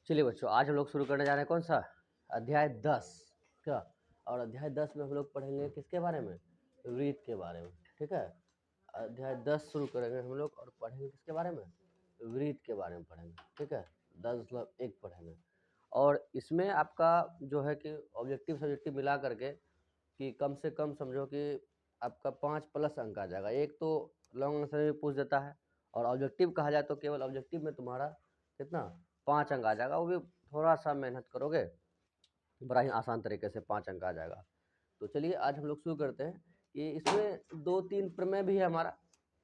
चलिए बच्चों, आज हम लोग शुरू करने जा रहे हैं कौन सा अध्याय 10 क्या। और अध्याय 10 में हम लोग पढ़ेंगे किसके बारे में? वृत्त के बारे में। ठीक है, अध्याय 10 शुरू करेंगे हम लोग और पढ़ेंगे किसके बारे में? वृत्त के बारे में पढ़ेंगे। ठीक है, 10 मतलब 1 पढ़ेंगे। और इसमें आपका जो है कि ऑब्जेक्टिव सब्जेक्टिव मिला करके कि कम से कम समझो कि आपका 5+ अंक आ जाएगा। एक तो लॉन्ग आंसर में पूछ देता है, और ऑब्जेक्टिव कहा जाए तो केवल ऑब्जेक्टिव में तुम्हारा कितना 5 अंक आ जाएगा। वो भी थोड़ा सा मेहनत करोगे, बड़ा ही आसान तरीके से 5 अंक आ जाएगा। तो चलिए आज हम लोग शुरू करते हैं कि इसमें 2-3 प्रमेय भी है हमारा।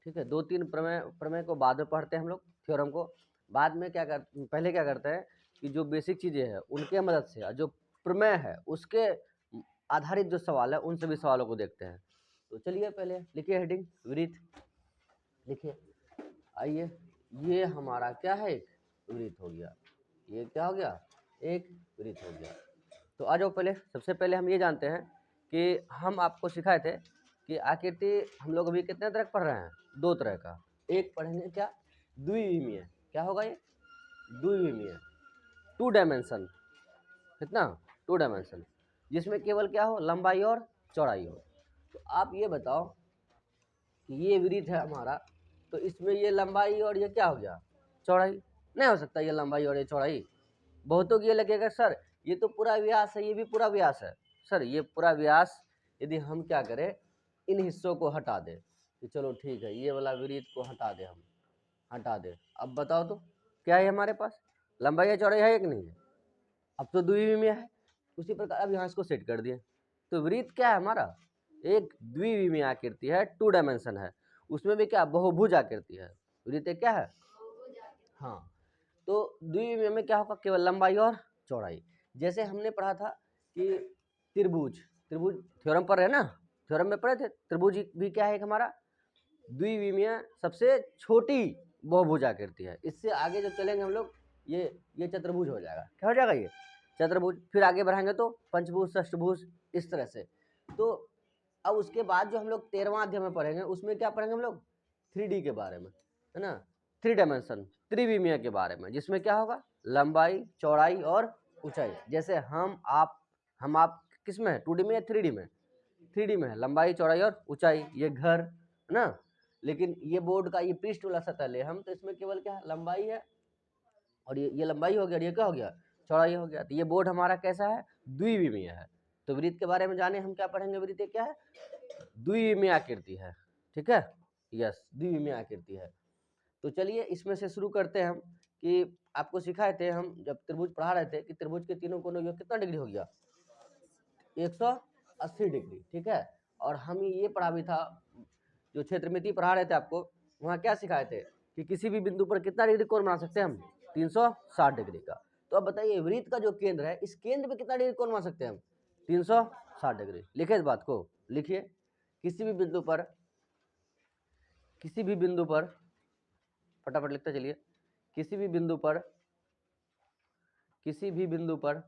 ठीक है, 2-3 प्रमेय को बाद में पढ़ते हैं हम लोग, थ्योरम को बाद में। पहले क्या करते हैं कि जो बेसिक चीज़ें हैं उनके मदद से, जो प्रमेय है उसके आधारित जो सवाल है उन सभी सवालों को देखते हैं। तो चलिए पहले लिखिए हेडिंग वृत्त, लिखिए। आइए, ये हमारा क्या है? एक वृत्त हो गया। ये क्या हो गया? एक वृत्त हो गया। तो आ जाओ, पहले सबसे पहले हम ये जानते हैं कि हम आपको सिखाए थे कि आकृति हम लोग अभी कितने तरह पढ़ रहे हैं? 2 तरह का। एक पढ़ेंगे क्या? द्विविमीय। क्या होगा ये? द्विविमीय, 2 डायमेंशन। कितना? 2 डायमेंशन, जिसमें केवल क्या हो? लंबाई और चौड़ाई हो। तो आप ये बताओ कि ये वृत्त है हमारा, तो इसमें ये लंबाई और ये क्या हो गया? चौड़ाई। नहीं हो सकता ये लंबाई और ये चौड़ाई। बहुतों को ये लगेगा सर ये तो पूरा व्यास है, ये भी पूरा व्यास है। सर ये पूरा व्यास यदि हम क्या करें, इन हिस्सों को हटा दें कि चलो ठीक है ये वाला वृत्त को हटा दें, हम हटा दें। अब बताओ तो क्या है हमारे पास? लंबाई या चौड़ाई है कि नहीं है? अब तो द्विविमीय है। उसी प्रकार अब यहाँ इसको सेट कर दिए। तो वृत्त क्या है हमारा? एक द्विविमीय आकृति है, 2 डायमेंशन है। उसमें भी क्या? बहुभुज आकृति है। वृत्त क्या है? हाँ। तो द्विविमीय में क्या होगा? केवल लंबाई और चौड़ाई। जैसे हमने पढ़ा था कि त्रिभुज, त्रिभुज थ्योरम पढ़ रहे हैं ना, थ्योरम में पढ़े थे। त्रिभुज भी क्या है? एक हमारा द्विविमीय सबसे छोटी बहुभुज आकृति है। इससे आगे जब चलेंगे हम लोग ये चतुर्भुज हो जाएगा। क्या हो जाएगा? ये चतुर्भुज। फिर आगे बढ़ाएंगे तो पंचभुज, षष्ठभुज, इस तरह से। तो अब उसके बाद जो हम लोग 13वां अध्याय में पढ़ेंगे उसमें क्या पढ़ेंगे हम लोग? 3D के बारे में, है ना, 3 डायमेंशन, त्रिविमीय के बारे में, जिसमें क्या होगा? लंबाई, चौड़ाई और ऊंचाई। जैसे हम आप किस में है? 2D में या 3D में? 3D में है। लंबाई, चौड़ाई और ऊंचाई, ये घर है ना। लेकिन ये बोर्ड का ये पृष्ठ वाला सतह ले हम, तो इसमें केवल क्या है? लंबाई है, और ये लंबाई हो गया और ये क्या हो गया? चौड़ाई हो गया। तो ये बोर्ड हमारा कैसा है? द्विविमीय है। तो वृत्त के बारे में जाने हम क्या पढ़ेंगे? वृत्त क्या है? द्विविमीय आकृति है। ठीक है, यस, द्विविमीय आकृति है। तो चलिए इसमें से शुरू करते हैं हम कि आपको सिखाए थे हम जब त्रिभुज पढ़ा रहे थे कि त्रिभुज के तीनों कोनों का कितना डिग्री हो गया? 180 डिग्री। ठीक है, और हम ये पढ़ा भी था, जो क्षेत्रमिति पढ़ा रहे थे आपको, वहाँ क्या सिखाए थे कि किसी भी बिंदु पर कितना डिग्री कोण बना सकते हैं हम? 360 डिग्री का। तो अब बताइए वृत्त का जो केंद्र है, इस केंद्र पे कितना डिग्री कोण बना सकते हैं हम? 360 डिग्री। लिखे इस बात को, लिखिए। किसी भी बिंदु पर, किसी भी बिंदु पर, फटाफट लिखते चलिए। किसी भी बिंदु पर, किसी भी बिंदु पर,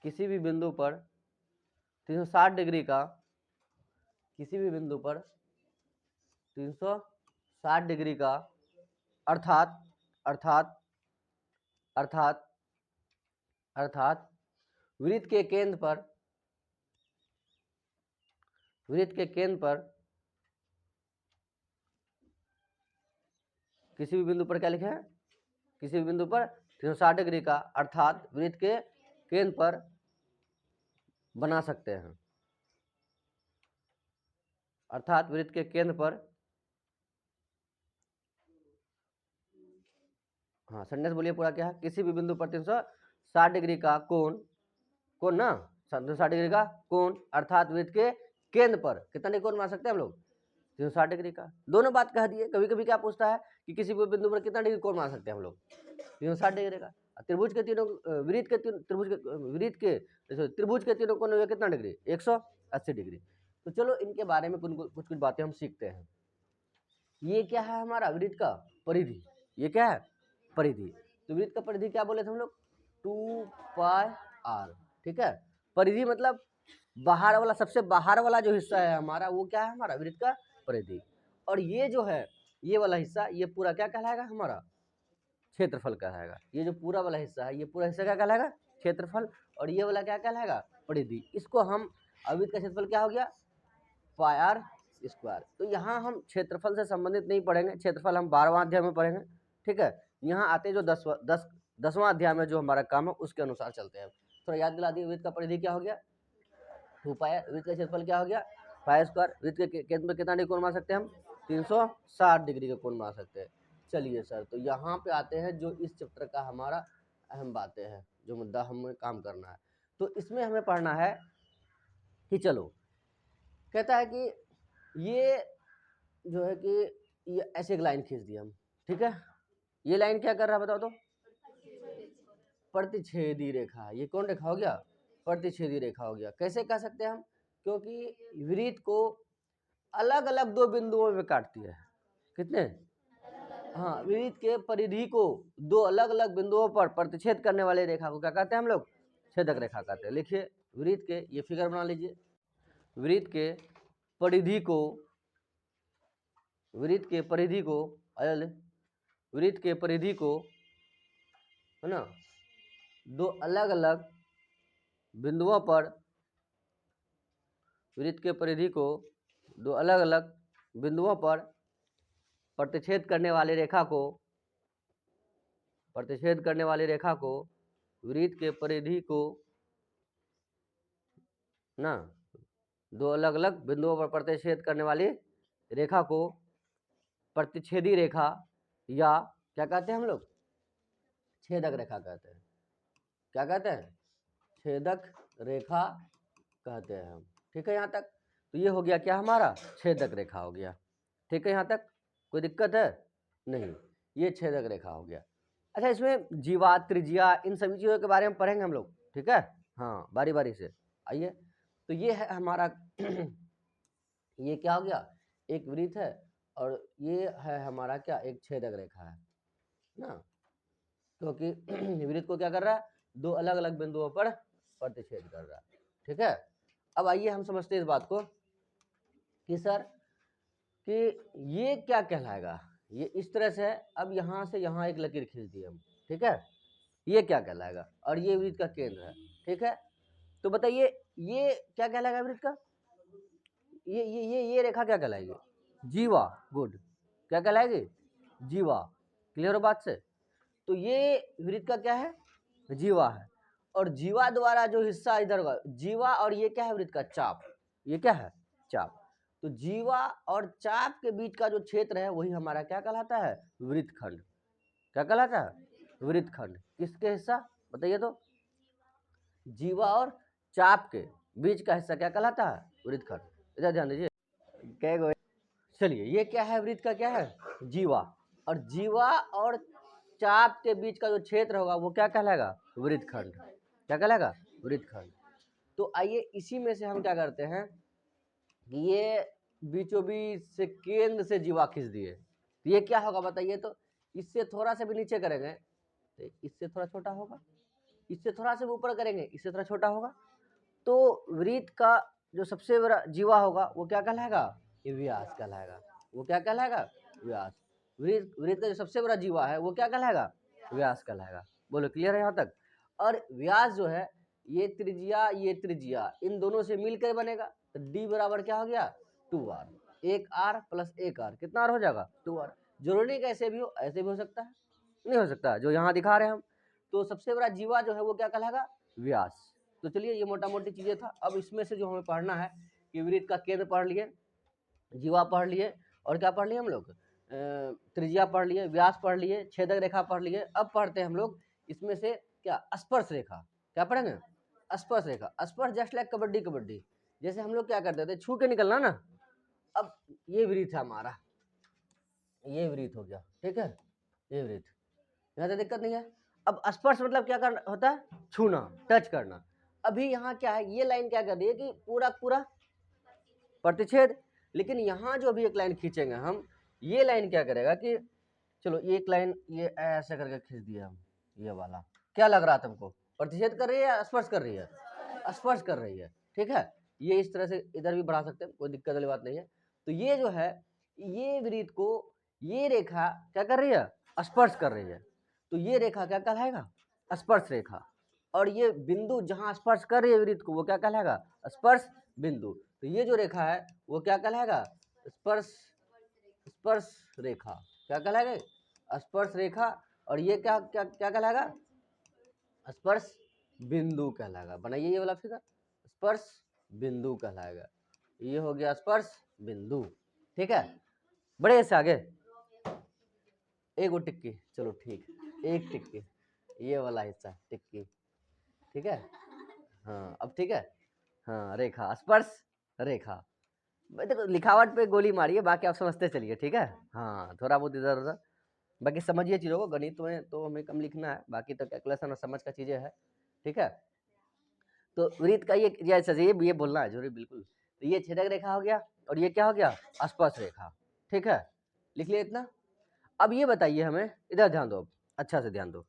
किसी भी बिंदु पर 360 डिग्री का, किसी भी बिंदु पर 360 डिग्री का, अर्थात अर्थात अर्थात अर्थात वृत्त के केंद्र पर, वृत्त के केंद्र पर किसी भी बिंदु पर क्या लिखे हैं? किसी भी बिंदु पर 360 डिग्री का, अर्थात वृत्त के केंद्र पर बना सकते हैं। अर्थात वृत्त के केंद्र पर, हाँ सेंटेंस बोलिए पूरा क्या है? किसी भी बिंदु पर 360 डिग्री का कोण, कोण ना, 360 डिग्री का कोण, अर्थात वृत्त के केंद्र पर कितना डिग्री कोण बना सकते हैं हम लोग? 360 डिग्री का। दोनों बात कह दिए। कभी कभी क्या पूछता है कि किसी भी बिंदु पर कितना डिग्री कोण बना सकते हैं हम लोग? 360 डिग्री का। त्रिभुज के तीनों वृत्त के त्रिभुज के वृत्त के त्रिभुज के तीनों कोण कितना डिग्री? 180 डिग्री। तो चलो इनके बारे में कुछ कुछ बातें हम सीखते हैं। ये क्या है हमारा? वृत्त का परिधि। ये क्या है? परिधि। तो वृत्त का परिधि क्या बोले थे हम लोग? 2πr। ठीक है, परिधि मतलब बाहर वाला, सबसे बाहर वाला जो हिस्सा है हमारा, वो क्या है? हमारा वृत्त का परिधि। और ये जो है ये वाला हिस्सा, ये पूरा क्या कहलाएगा? हमारा क्षेत्रफल कहलाएगा। ये जो पूरा वाला हिस्सा है, ये पूरा हिस्सा क्या कहलाएगा? क्षेत्रफल। और ये वाला क्या कहलाएगा? परिधि। इसको हम अवृत्त का क्षेत्रफल क्या हो गया? पाई आर स्क्वायर। तो यहाँ हम क्षेत्रफल से संबंधित नहीं पढ़ेंगे, क्षेत्रफल हम 12वां अध्याय में पढ़ेंगे, ठीक है। यहाँ आते जो 10वां अध्याय में जो हमारा काम है उसके अनुसार चलते हैं। थोड़ा याद दिला दिए, वृत्त का परिधि क्या हो गया? 2 पाई। वृत्त का क्षेत्रफल क्या हो गया? Pi square. वृत्त के केंद्र में कितना डिग्री कोण मार सकते हैं हम? 360 डिग्री का कोण मार सकते हैं। चलिए सर, तो यहाँ पे आते हैं जो इस चैप्टर का हमारा अहम बातें हैं, जो मुद्दा हमें काम करना है। तो इसमें हमें पढ़ना है कि चलो, कहता है कि ये जो है कि ये ऐसे एक लाइन खींच दी हम, ठीक है। ये लाइन क्या कर रहा है बताओ तो? प्रतिच्छेदी रेखा। ये कौन रेखा हो गया? प्रतिच्छेदी रेखा हो गया। कैसे कह सकते हैं हम? क्योंकि वृत्त को अलग अलग दो बिंदुओं में काटती है। कितने? हाँ, वृत्त के परिधि को दो अलग अलग बिंदुओं पर प्रतिच्छेद करने वाले रेखा को क्या कहते हैं हम लोग? छेदक रेखा कहते हैं। लिखिए, वृत्त के, ये फिगर बना लीजिए, वृत्त के परिधि को, वृत्त के परिधि को, वृत्त के परिधि को, है ना, दो अलग अलग बिंदुओं पर, वृत्त के परिधि को दो अलग अलग बिंदुओं पर प्रतिच्छेद करने वाली रेखा को, प्रतिच्छेद करने वाली रेखा को, वृत्त के परिधि को ना, दो अलग अलग बिंदुओं पर प्रतिच्छेद करने वाली रेखा को प्रतिच्छेदी रेखा या क्या कहते हैं हम लोग? छेदक रेखा कहते हैं। क्या कहते हैं? छेदक रेखा कहते हैं हम, ठीक है यहाँ तक। तो ये हो गया क्या हमारा? छेदक रेखा हो गया, ठीक है यहाँ तक। कोई दिक्कत है? नहीं, ये छेदक रेखा हो गया। अच्छा, इसमें जीवा, त्रिज्या, इन सभी चीज़ों के बारे में पढ़ेंगे हम लोग, ठीक है। हाँ, बारी बारी से आइए। तो ये है हमारा ये क्या हो गया? एक वृत्त है, और ये है हमारा क्या? एक छेदक रेखा है ना, क्योंकि वृत्त को क्या कर रहा है? दो अलग अलग बिंदुओं पर प्रतिच्छेद कर रहा है, ठीक है। अब आइए हम समझते हैं इस बात को कि सर कि ये क्या कहलाएगा? ये इस तरह से है, अब यहाँ से यहाँ एक लकीर खींच दी हम, ठीक है। ये क्या कहलाएगा? और ये वृत्त का केंद्र है, ठीक है। तो बताइए ये क्या कहलाएगा वृत्त का? ये रेखा क्या कहलाएगी? जीवा। गुड। क्या कहलाएगी? जीवा। क्लियर हो बात से? तो ये वृत्त का क्या है? जीवा है। और जीवा द्वारा जो हिस्सा इधर का जीवा, और ये क्या है? वृत्त का चाप। ये क्या है? चाप। तो जीवा और चाप के बीच का जो क्षेत्र है वही हमारा क्या कहलाता है? वृत्तखंड। क्या कहलाता है? वृत्तखंड। किसके हिस्सा बताइए तो? जीवा और चाप के बीच का हिस्सा क्या कहलाता है? वृत्तखंड। इधर ध्यान दीजिए। चलिए, ये क्या है? वृत्त का क्या है? जीवा। और जीवा और चाप के बीच का जो क्षेत्र होगा वो क्या कहलाएगा? वृत्तखंड। क्या कहलाएगा? वृत्तखंड। तो आइए इसी में से हम क्या करते हैं कि ये बीचों बीच से केंद्र से जीवा खींच दिए, तो ये क्या होगा बताइए तो? इससे थोड़ा सा भी नीचे करेंगे तो इससे थोड़ा छोटा होगा, इससे थोड़ा सा भी ऊपर करेंगे इससे थोड़ा छोटा होगा। तो वृत्त का जो सबसे बड़ा जीवा होगा वो क्या कहलाएगा? ये व्यास कहलाएगा। वो क्या कहलाएगा? व्यास। वृत्त का जो सबसे बड़ा जीवा है वो क्या कहलाएगा? व्यास कहलाएगा। बोलो, क्लियर है यहाँ तक? और व्यास जो है, ये त्रिज्या इन दोनों से मिलकर बनेगा। तो डी बराबर क्या हो गया? 2r। एक r प्लस एक r, कितना r हो जाएगा? 2r। जरूरी नहीं कैसे भी हो, ऐसे भी हो सकता है, नहीं हो सकता जो यहाँ दिखा रहे हैं हम। तो सबसे बड़ा जीवा जो है वो क्या कहलाएगा? व्यास। तो चलिए, ये मोटा मोटी चीजें था। अब इसमें से जो हमें पढ़ना है कि वृत्त का केंद्र पढ़ लिए, जीवा पढ़ लिए, और क्या पढ़ लिए हम लोग? त्रिज्या पढ़ लिए, व्यास पढ़ लिए, छेदक रेखा पढ़ लिए। अब पढ़ते हैं हम लोग इसमें से क्या? स्पर्श रेखा। क्या पढ़ेंगे? स्पर्श रेखा। स्पर्श जस्ट लाइक कबड्डी। कबड्डी जैसे हम लोग क्या करते थे? छू के निकलना ना। अब ये वृत्त है हमारा, ये वृत्त हो गया, ठीक है। ये वृत्त, यहाँ तो दिक्कत नहीं है। अब स्पर्श मतलब क्या करना होता है? छूना, टच करना। अभी यहाँ क्या है? ये लाइन क्या कर रही है कि पूरा पूरा प्रतिच्छेद। लेकिन यहाँ जो भी एक लाइन खींचेंगे हम, ये लाइन क्या करेगा कि चलो ये एक लाइन ये ऐसे करके खींच दिया हम, ये वाला क्या लग रहा था तुमको? प्रतिच्छेद कर रही है या स्पर्श कर रही है? स्पर्श कर रही है, ठीक है। ये इस तरह से इधर भी बढ़ा सकते हैं, कोई दिक्कत वाली बात नहीं है। तो ये जो है, ये वृत्त को ये रेखा क्या कर रही है? स्पर्श कर रही है। तो ये रेखा क्या कहलाएगा? स्पर्श रेखा। और ये बिंदु जहां स्पर्श कर रही है वृत्त को वो क्या कहलाएगा? स्पर्श बिंदु। तो ये जो रेखा है वो क्या कहलाएगा? स्पर्श रेखा। क्या कहलाएगा? स्पर्श रेखा। और ये क्या क्या क्या कहलाएगा? स्पर्श बिंदु कहलाएगा। बनाइए ये वाला फिगर, स्पर्श बिंदु कहलाएगा। ये हो गया स्पर्श बिंदु। ठीक है, बड़े से आगे एक वो टिक्की, चलो ठीक, एक टिक्की, ये वाला हिस्सा टिक्की। ठीक है, हाँ अब ठीक है। हाँ, रेखा, स्पर्श रेखा। देखो लिखावट पे गोली मारिए, बाकी आप समझते चलिए। ठीक है, हाँ थोड़ा बहुत इधर उधर, बाकी समझिए चीज़ों को। गणित में तो हमें कम लिखना है, बाकी तो कैलकुलेशन और समझ का चीज़ें है। ठीक है, तो वृत्त का ये ये बोलना है जरूरी बिल्कुल। तो ये छेदक रेखा हो गया, और ये क्या हो गया? स्पर्श रेखा। ठीक है, लिख लिया इतना। अब ये बताइए हमें, इधर ध्यान दो, अब अच्छा से ध्यान दो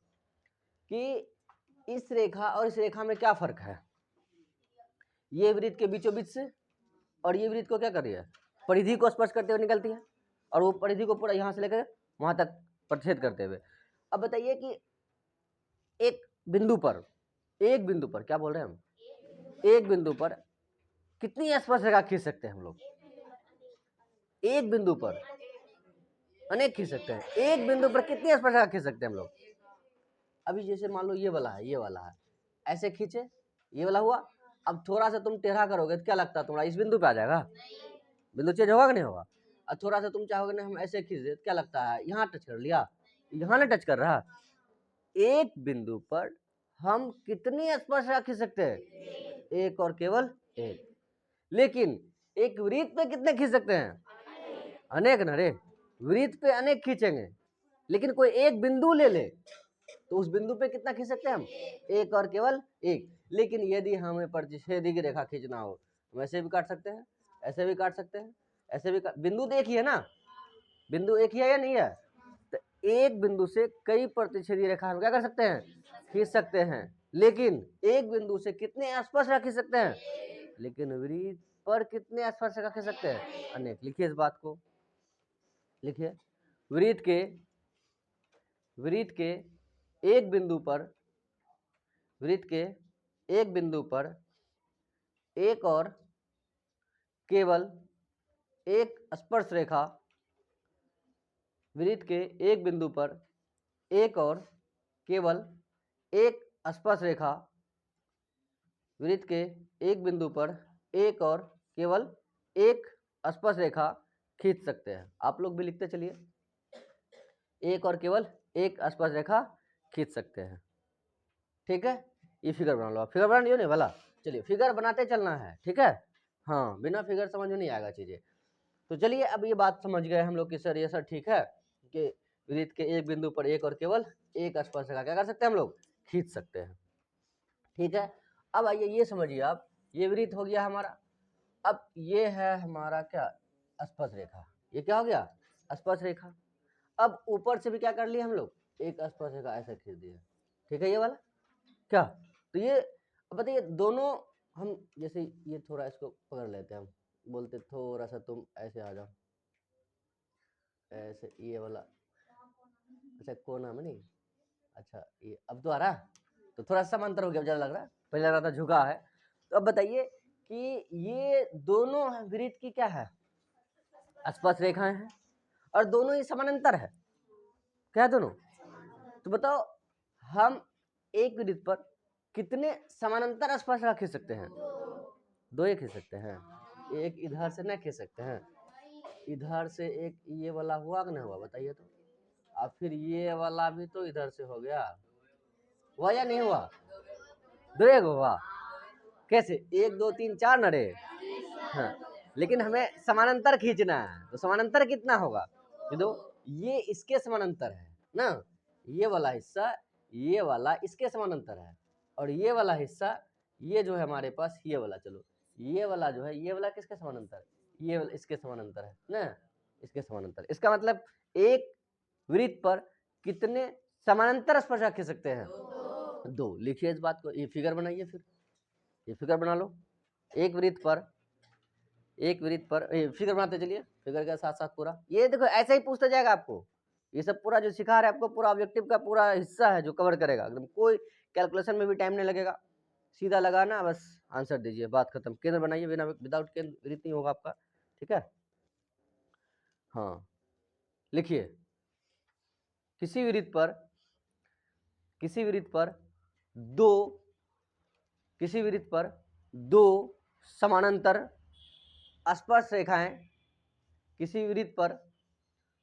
कि इस रेखा और इस रेखा में क्या फर्क है? ये वृत्त के बीचों बीच से, और ये वृत्त को क्या कर रही है? परिधि को स्पर्श करते हुए निकलती है, और वो परिधि को पूरा यहाँ से लेकर वहां तक प्रतिच्छेद करते हुए। अब बताइए कि एक बिंदु पर क्या बोल रहे हैं हम? एक बिंदु पर कितनी स्पर्श रेखा खींच सकते हैं हम लोग? एक बिंदु पर अनेक खींच सकते हैं। एक बिंदु पर कितनी स्पर्श रेखा खींच सकते हैं हम लोग? अभी जैसे मान लो ये वाला है, ये वाला है, ऐसे खींचे, ये वाला हुआ। अब थोड़ा सा तुम टेढ़ा करोगे तो क्या लगता है तुम्हारा? इस बिंदु पे आ जाएगा, बिंदु चेंज होगा कि नहीं होगा? और थोड़ा सा तुम चाहोगे ना हम ऐसे खींच दे, क्या लगता है? यहाँ टच कर लिया, यहाँ ना टच कर रहा। एक बिंदु पर हम कितनी स्पर्श रेखा खींच सकते हैं? एक और केवल एक। लेकिन एक वृत्त पे कितने खींच सकते हैं? अनेक ना रे, वृत्त पे अनेक खींचेंगे, लेकिन कोई एक बिंदु ले ले तो उस बिंदु पे कितना खींच सकते हैं हम? एक और केवल एक। लेकिन यदि हमें प्रतिच्छेदी की रेखा खींचना हो, हम ऐसे भी काट सकते हैं, ऐसे भी काट सकते हैं, ऐसे भी बिंदु तो एक ही है ना, बिंदु एक ही है या नहीं है? तो एक बिंदु से कई प्रतिच्छेदी रेखा हम क्या कर सकते हैं? खींच सकते हैं। लेकिन एक बिंदु से कितने स्पर्श रेखा खींच सकते हैं? लेकिन वृत्त पर कितने स्पर्श रेखा खींच सकते हैं? अनेक। लिखिए इस बात को, लिखिए वृत्त के एक बिंदु पर, वृत्त के एक बिंदु पर एक और केवल एक स्पर्श रेखा, वृत्त के एक बिंदु पर एक और केवल एक स्पर्श रेखा, वृत्त के एक बिंदु पर एक और केवल एक स्पर्श रेखा खींच सकते हैं। आप लोग भी लिखते चलिए, एक और केवल एक स्पर्श रेखा खींच सकते हैं। ठीक है, ये फिगर बना लो। फिगर बना लियो नहीं वाला, चलिए फिगर बनाते चलना है। ठीक है, हाँ बिना फिगर समझ में नहीं आएगा चीजें। तो चलिए अब ये बात समझ गए हम लोग कि सर ये सर ठीक है कि वृत्त के एक बिंदु पर एक और केवल एक स्पर्श रेखा क्या कर सकते हैं हम लोग? खींच सकते हैं। ठीक है, अब आइए ये समझिए आप, ये वृत्त हो गया हमारा। अब ये है हमारा क्या? स्पर्श रेखा। ये क्या हो गया? स्पर्श रेखा। अब ऊपर से भी क्या कर लिए हम लोग? एक स्पर्श रेखा ऐसे खींच दिया। ठीक है, ये वाला क्या? तो ये बताइए दोनों, हम जैसे ये थोड़ा इसको पकड़ लेते हैं, हम बोलते थोड़ा सा तुम ऐसे आ जाओ, ऐसे ये वाला, अच्छा कोना में नहीं, अच्छा ये अब तो आ रहा, तो थोड़ा समांतर हो गया, ज्यादा लग रहा है, पहले लग रहा था झुका है। तो अब बताइए कि ये दोनों वृत्त की क्या है? स्पर्श रेखाएं हैं, और दोनों ही समानांतर है। क्या है दोनों? तो बताओ हम एक वृत्त पर कितने समानांतर स्पर्श रेखा खींच सकते हैं? दो ही खींच सकते हैं। एक इधर से ना खींच सकते हैं, इधर से एक ये वाला हुआ कि नहीं हुआ बताइए तो। और फिर ये वाला भी तो इधर से हो गया, हुआ या नहीं हुआ? दो हुआ। कैसे? एक दो तीन चार नरे, हाँ। लेकिन हमें समानांतर खींचना है, तो समानांतर कितना होगा? ये इसके समानांतर है ना, ये वाला हिस्सा ये वाला इसके समानांतर है, और ये वाला हिस्सा ये जो है हमारे पास ये वाला, चलो ये वाला जो है ये वाला किसके समानांतर? ये वाला इसके समानांतर है ना, इसके समानांतर। इसका मतलब एक वृत्त पर कितने समानांतर स्पर्श खींच सकते हैं? दो। लिखिए इस बात को, ये फिगर बनाइए, फिर ये फिगर बना लो। एक वृत्त पर फिगर बनाते चलिए, फिगर के साथ साथ पूरा। ये देखो ऐसे ही पूछता जाएगा आपको, ये सब पूरा जो सिखा रहे हैं आपको पूरा ऑब्जेक्टिव का पूरा हिस्सा है जो कवर करेगा, एकदम कोई कैलकुलेशन में भी टाइम नहीं लगेगा, सीधा लगाना बस आंसर दीजिए, बात खत्म। केंद्र बनाइए, बिना विदाउट केंद्र विदित नहीं होगा आपका, ठीक है। हाँ लिखिए, किसी वृत्त पर दो किसी वृत्त पर दो समानांतर स्पर्श रेखाएं, किसी वृत्त पर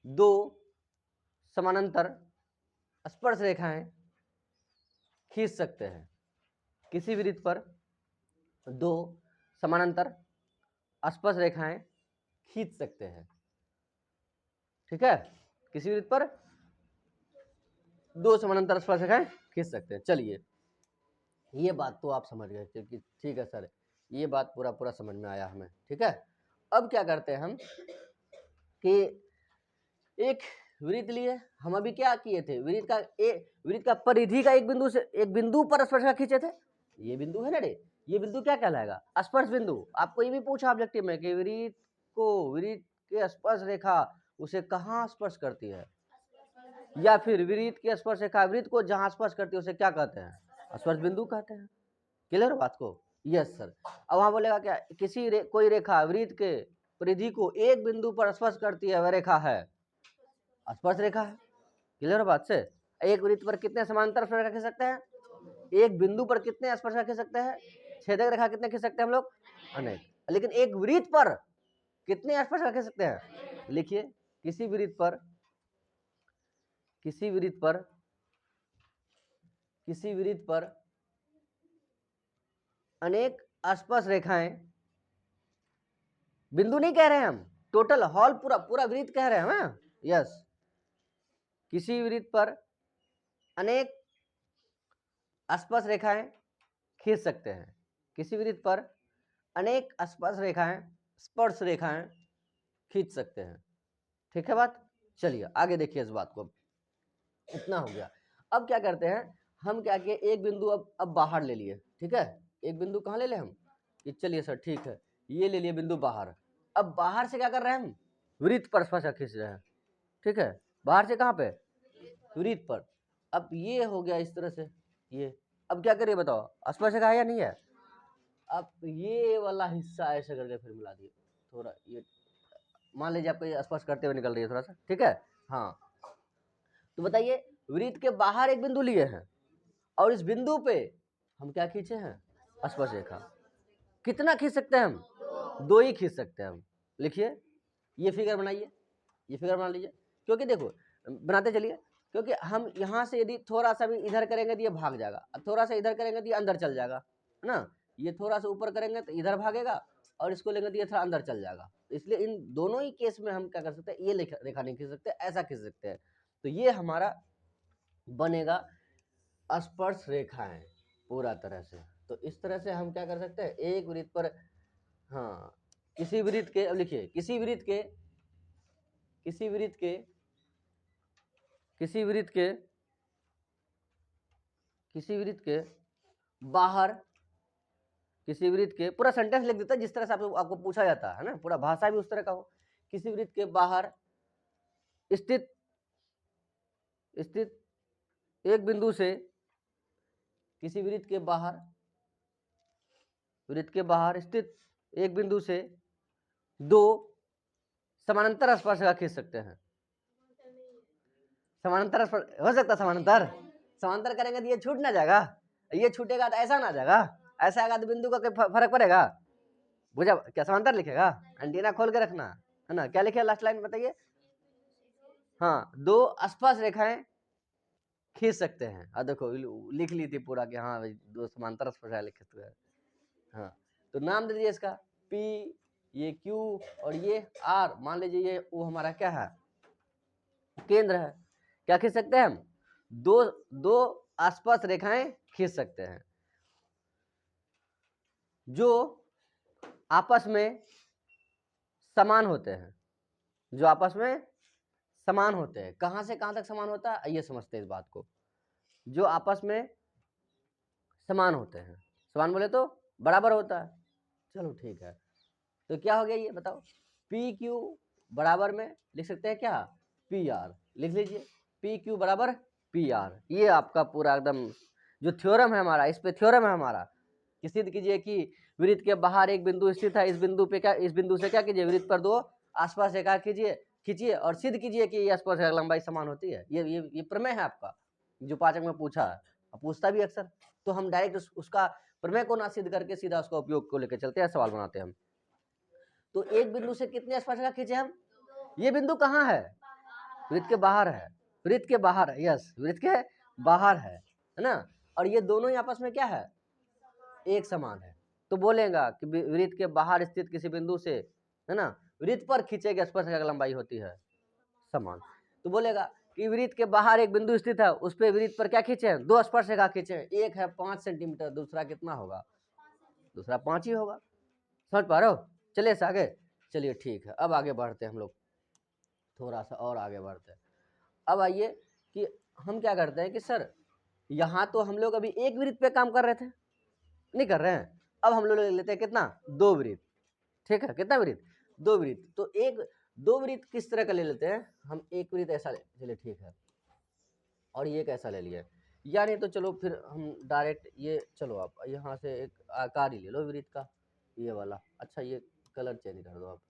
दो समानांतर स्पर्श रेखाएं खींच सकते हैं। किसी वृत्त पर दो समानांतर स्पर्श रेखाएं खींच सकते हैं, ठीक है। किसी वृत्त पर दो समानांतर स्पर्श रेखाएं खींच सकते हैं। चलिए ये बात तो आप समझ गए, क्योंकि ठीक है सर, ये बात पूरा समझ में आया हमें, ठीक है। अब क्या करते हैं हम कि एक वृत्त लिए, हम अभी क्या किए थे, वृत्त का परिधि का एक बिंदु पर स्पर्शरेखा खींचे थे। ये बिंदु है ना रे, ये बिंदु क्या कहलाएगा, स्पर्श बिंदु। आपको ये भी पूछा ऑब्जेक्टिव में कि वृत्त के स्पर्श रेखा उसे कहाँ स्पर्श करती है, या फिर वृत्त की स्पर्श रेखा वृत्त को जहां स्पर्श करती है उसे क्या कहते हैं, स्पर्श बिंदु कहते हैं। क्लियर बात को, यस सर। अब वहां बोलेगा क्या, कोई रेखा वृत्त के परिधि को एक बिंदु पर स्पर्श करती है, वह रेखा है स्पर्श रेखा है। क्लियर बात से, एक वृत्त पर कितने समांतर स्पर्श खींच सकते हैं, एक बिंदु पर कितने स्पर्श खींच सकते हैं, छेदक रेखा कितने खींच सकते हैं हम लोग, अनेक। लेकिन एक वृत्त पर कितने स्पर्श खींच सकते हैं, लिखिए, किसी वृत्त पर अनेक स्पर्श रेखाएं, बिंदु नहीं कह रहे हैं हम, टोटल हॉल पूरा वृत्त कह रहे हैं हम, यस। किसी वृत्त पर अनेक स्पर्श रेखाएं खींच सकते हैं, किसी वृत्त पर अनेक स्पर्श रेखाएं खींच सकते हैं, ठीक है बात। चलिए आगे देखिए इस बात को, इतना हो गया। अब क्या करते हैं हम, क्या किए, एक बिंदु अब बाहर ले लिए, ठीक है। एक बिंदु कहाँ ले ले हम, कि चलिए सर ठीक है, ये ले लिए बिंदु बाहर। अब बाहर से क्या कर रहे हैं हम, वृत्त पर स्पर्श खींच रहे हैं, ठीक है। बाहर से कहाँ पे, वृत्त पर। अब ये हो गया इस तरह से, ये अब क्या करिए बताओ, स्पर्श रेखा है या नहीं है। अब ये वाला हिस्सा ऐसे करके फिर मिला दिए, थोड़ा ये मान लीजिए आपको ये स्पर्श करते हुए निकल रही है थोड़ा सा, ठीक है। हाँ तो बताइए, वृत्त के बाहर एक बिंदु लिए हैं और इस बिंदु पे हम क्या खींचे हैं, स्पर्श रेखा। कितना खींच सकते हैं हम, दो ही खींच सकते हैं हम। लिखिए, ये फिगर बनाइए, ये फिगर बना लीजिए, क्योंकि देखो बनाते चलिए, क्योंकि हम यहाँ से यदि थोड़ा सा भी इधर करेंगे तो ये भाग जाएगा, थोड़ा सा इधर करेंगे तो ये अंदर चल जाएगा, है ना। ये थोड़ा सा ऊपर करेंगे तो इधर भागेगा, और इसको लेंगे तो ये थोड़ा अंदर चल जाएगा। इसलिए इन दोनों ही केस में हम क्या कर सकते हैं, ये रेखा नहीं खींच सकते, ऐसा खींच सकते हैं। तो ये हमारा बनेगा स्पर्श रेखाएं पूरा तरह से। तो इस तरह से हम क्या कर सकते हैं, एक वृत्त पर, हाँ किसी वृत्त के, अब लिखिए, किसी वृत्त के बाहर, किसी वृत्त के, पूरा सेंटेंस लिख देता है जिस तरह से आपको पूछा जाता है ना, पूरा भाषा भी उस तरह का हो। किसी वृत्त के बाहर स्थित एक बिंदु से, किसी वृत्त के बाहर स्थित एक बिंदु से दो समानांतर स्पर्शरेखा खींच सकते हैं। समानांतर हो सकता है, समानांतर करेंगे तो ये छूट ना जाएगा, ये छूटेगा तो ऐसा ना जाएगा, ऐसा आएगा तो बिंदु का कोई फर्क पड़ेगा, बुझा क्या, समांतर लिखेगा, एंटीना खोल के रखना है ना। क्या लिखे लास्ट लाइन बताइए, हाँ दो स्पर्श रेखाएं खींच सकते हैं। और देखो लिख ली थी पूरा कि हाँ भाई दो समांतर स्पर्श लिखे हुए, हाँ तो नाम दे दीजिए इसका P, ये Q और ये R, मान लीजिए ये वो हमारा क्या है, केंद्र है। क्या खींच सकते हैं हम, दो स्पर्श रेखाएं खींच सकते हैं जो आपस में समान होते हैं, कहां से कहां तक समान होता है, आइए समझते हैं इस बात को। जो आपस में समान होते हैं, समान बोले तो बराबर होता है, चलो ठीक है। तो क्या हो गया ये बताओ, पी क्यू बराबर में लिख सकते हैं क्या, पी आर, लिख लीजिए पी क्यू बराबर पी आर। ये आपका पूरा एकदम जो थ्योरम है हमारा, इस पे थ्योरम है हमारा कि सिद्ध कीजिए कि वृत्त के बाहर एक बिंदु स्थित है, इस बिंदु पे क्या, इस बिंदु से क्या कीजिए, वृत्त पर दो आसपास रेखा खींचिए और सिद्ध कीजिए कि ये स्पर्श लंबाई समान होती है। ये प्रमेय है आपका, जो पाचक में पूछा है, पूछता भी अक्सर, तो हम डायरेक्ट उसका प्रमेय को ना सिद्ध करके सीधा उसका उपयोग को लेकर चलते हैं, सवाल बनाते हैं हम। तो एक बिंदु से कितने स्पर्श रेखा खींचे हम, ये बिंदु कहाँ है, वृत्त के बाहर है, वृत्त के बाहर है, यस वृत्त के बाहर है ना, और ये दोनों ही आपस में क्या है, एक समान है। तो बोलेगा कि वृत्त के बाहर स्थित किसी बिंदु से, है ना, वृत्त पर खींचे गए स्पर्श रेखा की लंबाई होती है समान। तो बोलेगा कि वृत्त के बाहर एक बिंदु स्थित है, उस पे वृत्त पर क्या खींचे हैं, दो स्पर्श रेखा खींचे हैं, एक है 5 सेंटीमीटर, दूसरा कितना होगा, दूसरा 5 ही होगा। समझ पा रहे हो, चलिए इस आगे, चलिए ठीक है, अब आगे बढ़ते हैं हम लोग, थोड़ा सा और आगे बढ़ते हैं। अब आइए कि हम क्या करते हैं कि सर यहाँ तो हम लोग अभी एक वृत्त पे काम कर रहे थे, नहीं कर रहे हैं, अब हम लोग ले लेते हैं कितना, 2 वृत्त, ठीक है, कितना वृत्त, 2 वृत्त। तो एक 2 वृत्त किस तरह का ले लेते हैं हम, एक वृत्त ऐसा ले, चलिए ठीक है, और ये कैसा ले लिया, या नहीं तो चलो फिर हम डायरेक्ट ये, चलो आप यहाँ से एक आकार ही ले लो वृत्त का, ये वाला, अच्छा ये कलर चेंज कर दो आप,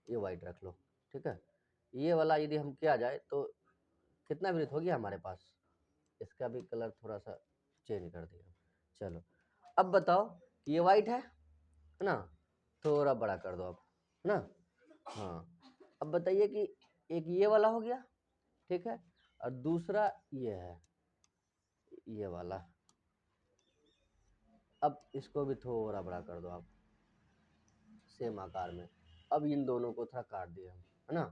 ये वाइट रख लो, ठीक है। ये वाला यदि हम किया जाए तो कितना वृत्त हो गया हमारे पास, इसका भी कलर थोड़ा सा चेंज कर दिया, चलो। अब बताओ कि ये वाइट है ना, थोड़ा बड़ा कर दो आप, है ना, हाँ। अब बताइए कि एक ये वाला हो गया, ठीक है, और दूसरा ये है, ये वाला। अब इसको भी थोड़ा बड़ा कर दो आप, सेम आकार में। अब इन दोनों को थोड़ा काट दिया हम, है ना,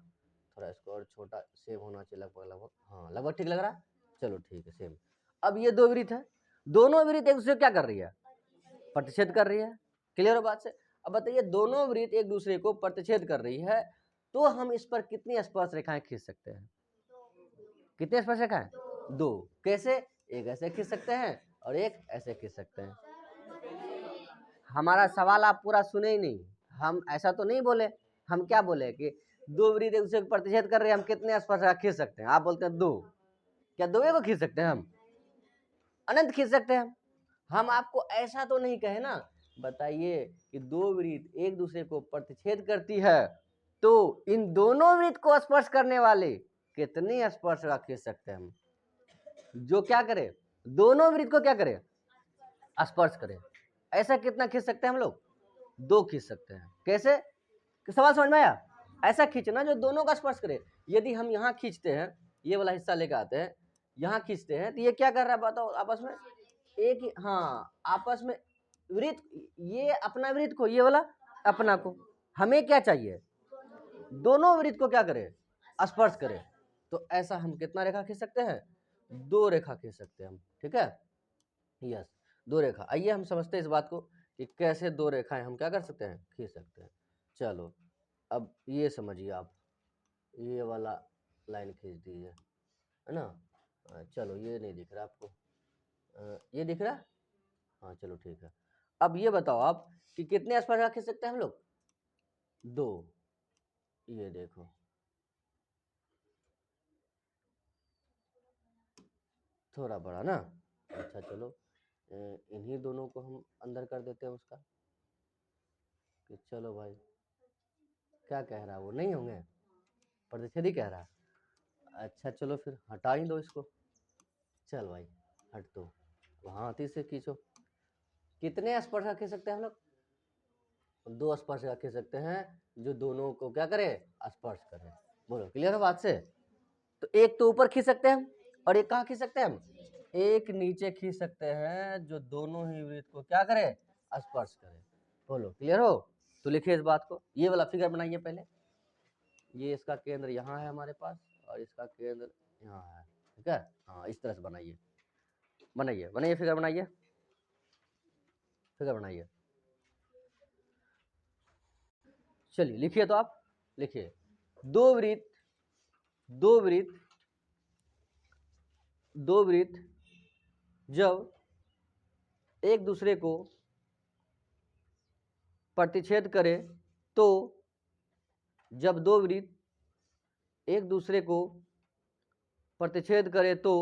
थोड़ा इसको और छोटा सेम होना चाहिए, लगभग लगभग, हाँ लगभग ठीक लग रहा है, चलो ठीक है सेम। अब ये 2 वृत्त है, दोनों वृत्त एक दूसरे को क्या कर रही है, प्रतिच्छेद कर रही है, क्लियर हो बात से। अब बताइए दोनों वृत्त एक दूसरे को प्रतिच्छेद कर रही है, तो हम इस पर कितनी स्पर्श रेखाएं खींच सकते हैं, कितनी स्पर्श रेखाएं, 2। कैसे, एक ऐसे खींच सकते हैं और एक ऐसे खींच सकते हैं। हमारा सवाल आप पूरा सुने ही नहीं, हम ऐसा तो नहीं बोले, हम क्या बोले कि 2 वृत्त एक दूसरे को प्रतिच्छेद कर रहे हैं, हम कितने स्पर्श रेखा खींच सकते हैं, आप बोलते हैं 2, क्या 2 को खींच सकते हैं हम, अनंत खींच सकते हैं हम आपको ऐसा तो नहीं कहे ना। बताइए कि 2 वृत्त एक दूसरे को प्रतिच्छेद करती है, तो इन दोनों वृत्त को स्पर्श करने वाले कितने स्पर्श रेखा खींच सकते हैं हम, जो क्या करे, दोनों वृत्त को क्या करे, स्पर्श करे। ऐसा कितना खींच सकते हैं हम लोग, 2 खींच सकते हैं। कैसे, सवाल समझ में आया, ऐसा खींचना जो दोनों का स्पर्श करे। यदि हम यहाँ खींचते हैं, ये वाला हिस्सा लेकर आते हैं, यहाँ खींचते हैं, तो ये क्या कर रहा है बताओ, आपस में एक ही, हाँ आपस में वृत्त, ये अपना वृत्त को, ये वाला अपना को, हमें क्या चाहिए, दोनों वृत्त को क्या करे, स्पर्श करे। तो ऐसा हम कितना रेखा खींच सकते हैं, 2 रेखा खींच सकते हैं हम, ठीक है, यस 2 रेखा। आइए हम समझते हैं इस बात को कि कैसे 2 रेखाएं हम क्या कर सकते हैं, खींच सकते हैं। चलो अब ये समझिए आप, ये वाला लाइन खींच दीजिए, है ना, चलो ये नहीं दिख रहा आपको, ये दिख रहा, हाँ चलो ठीक है। अब ये बताओ आप कि कितने स्पर्श रेखा खींच सकते हैं हम लोग, 2, ये देखो थोड़ा बड़ा ना, अच्छा चलो इन्हीं दोनों को हम अंदर कर देते हैं उसका, कि चलो भाई क्या कह रहा है वो, नहीं होंगे, प्रतिच्छेद ही कह रहा है, अच्छा चलो फिर हटा ही दो इसको, चल भाई हट दो, वहाँ हाथी से खींचो। कितने स्पर्श रेखा खींच सकते हैं हम लोग, 2 स्पर्श रेखा खींच सकते हैं, जो दोनों को क्या करे, स्पर्श करे। बोलो क्लियर है बात से। तो एक तो ऊपर खींच सकते हैं और एक कहाँ खींच सकते हैं हम, एक नीचे खींच सकते हैं, जो दोनों ही वृत्त को क्या करे, स्पर्श करे। बोलो क्लियर हो, तो लिखिए इस बात को, ये वाला फिगर बनाइए पहले, ये इसका केंद्र यहाँ है हमारे पास और इसका केंद्र यहाँ है, ठीक है, हाँ इस तरह से बनाइए, बनाइए बनाइए फिगर बनाइए, फिगर बनाइए, चलिए लिखिए, तो आप लिखिए 2 वृत्त, 2 वृत्त, 2 वृत्त जब एक दूसरे को प्रतिच्छेद करे, तो जब 2 वृत्त एक दूसरे को प्रतिच्छेद करे तो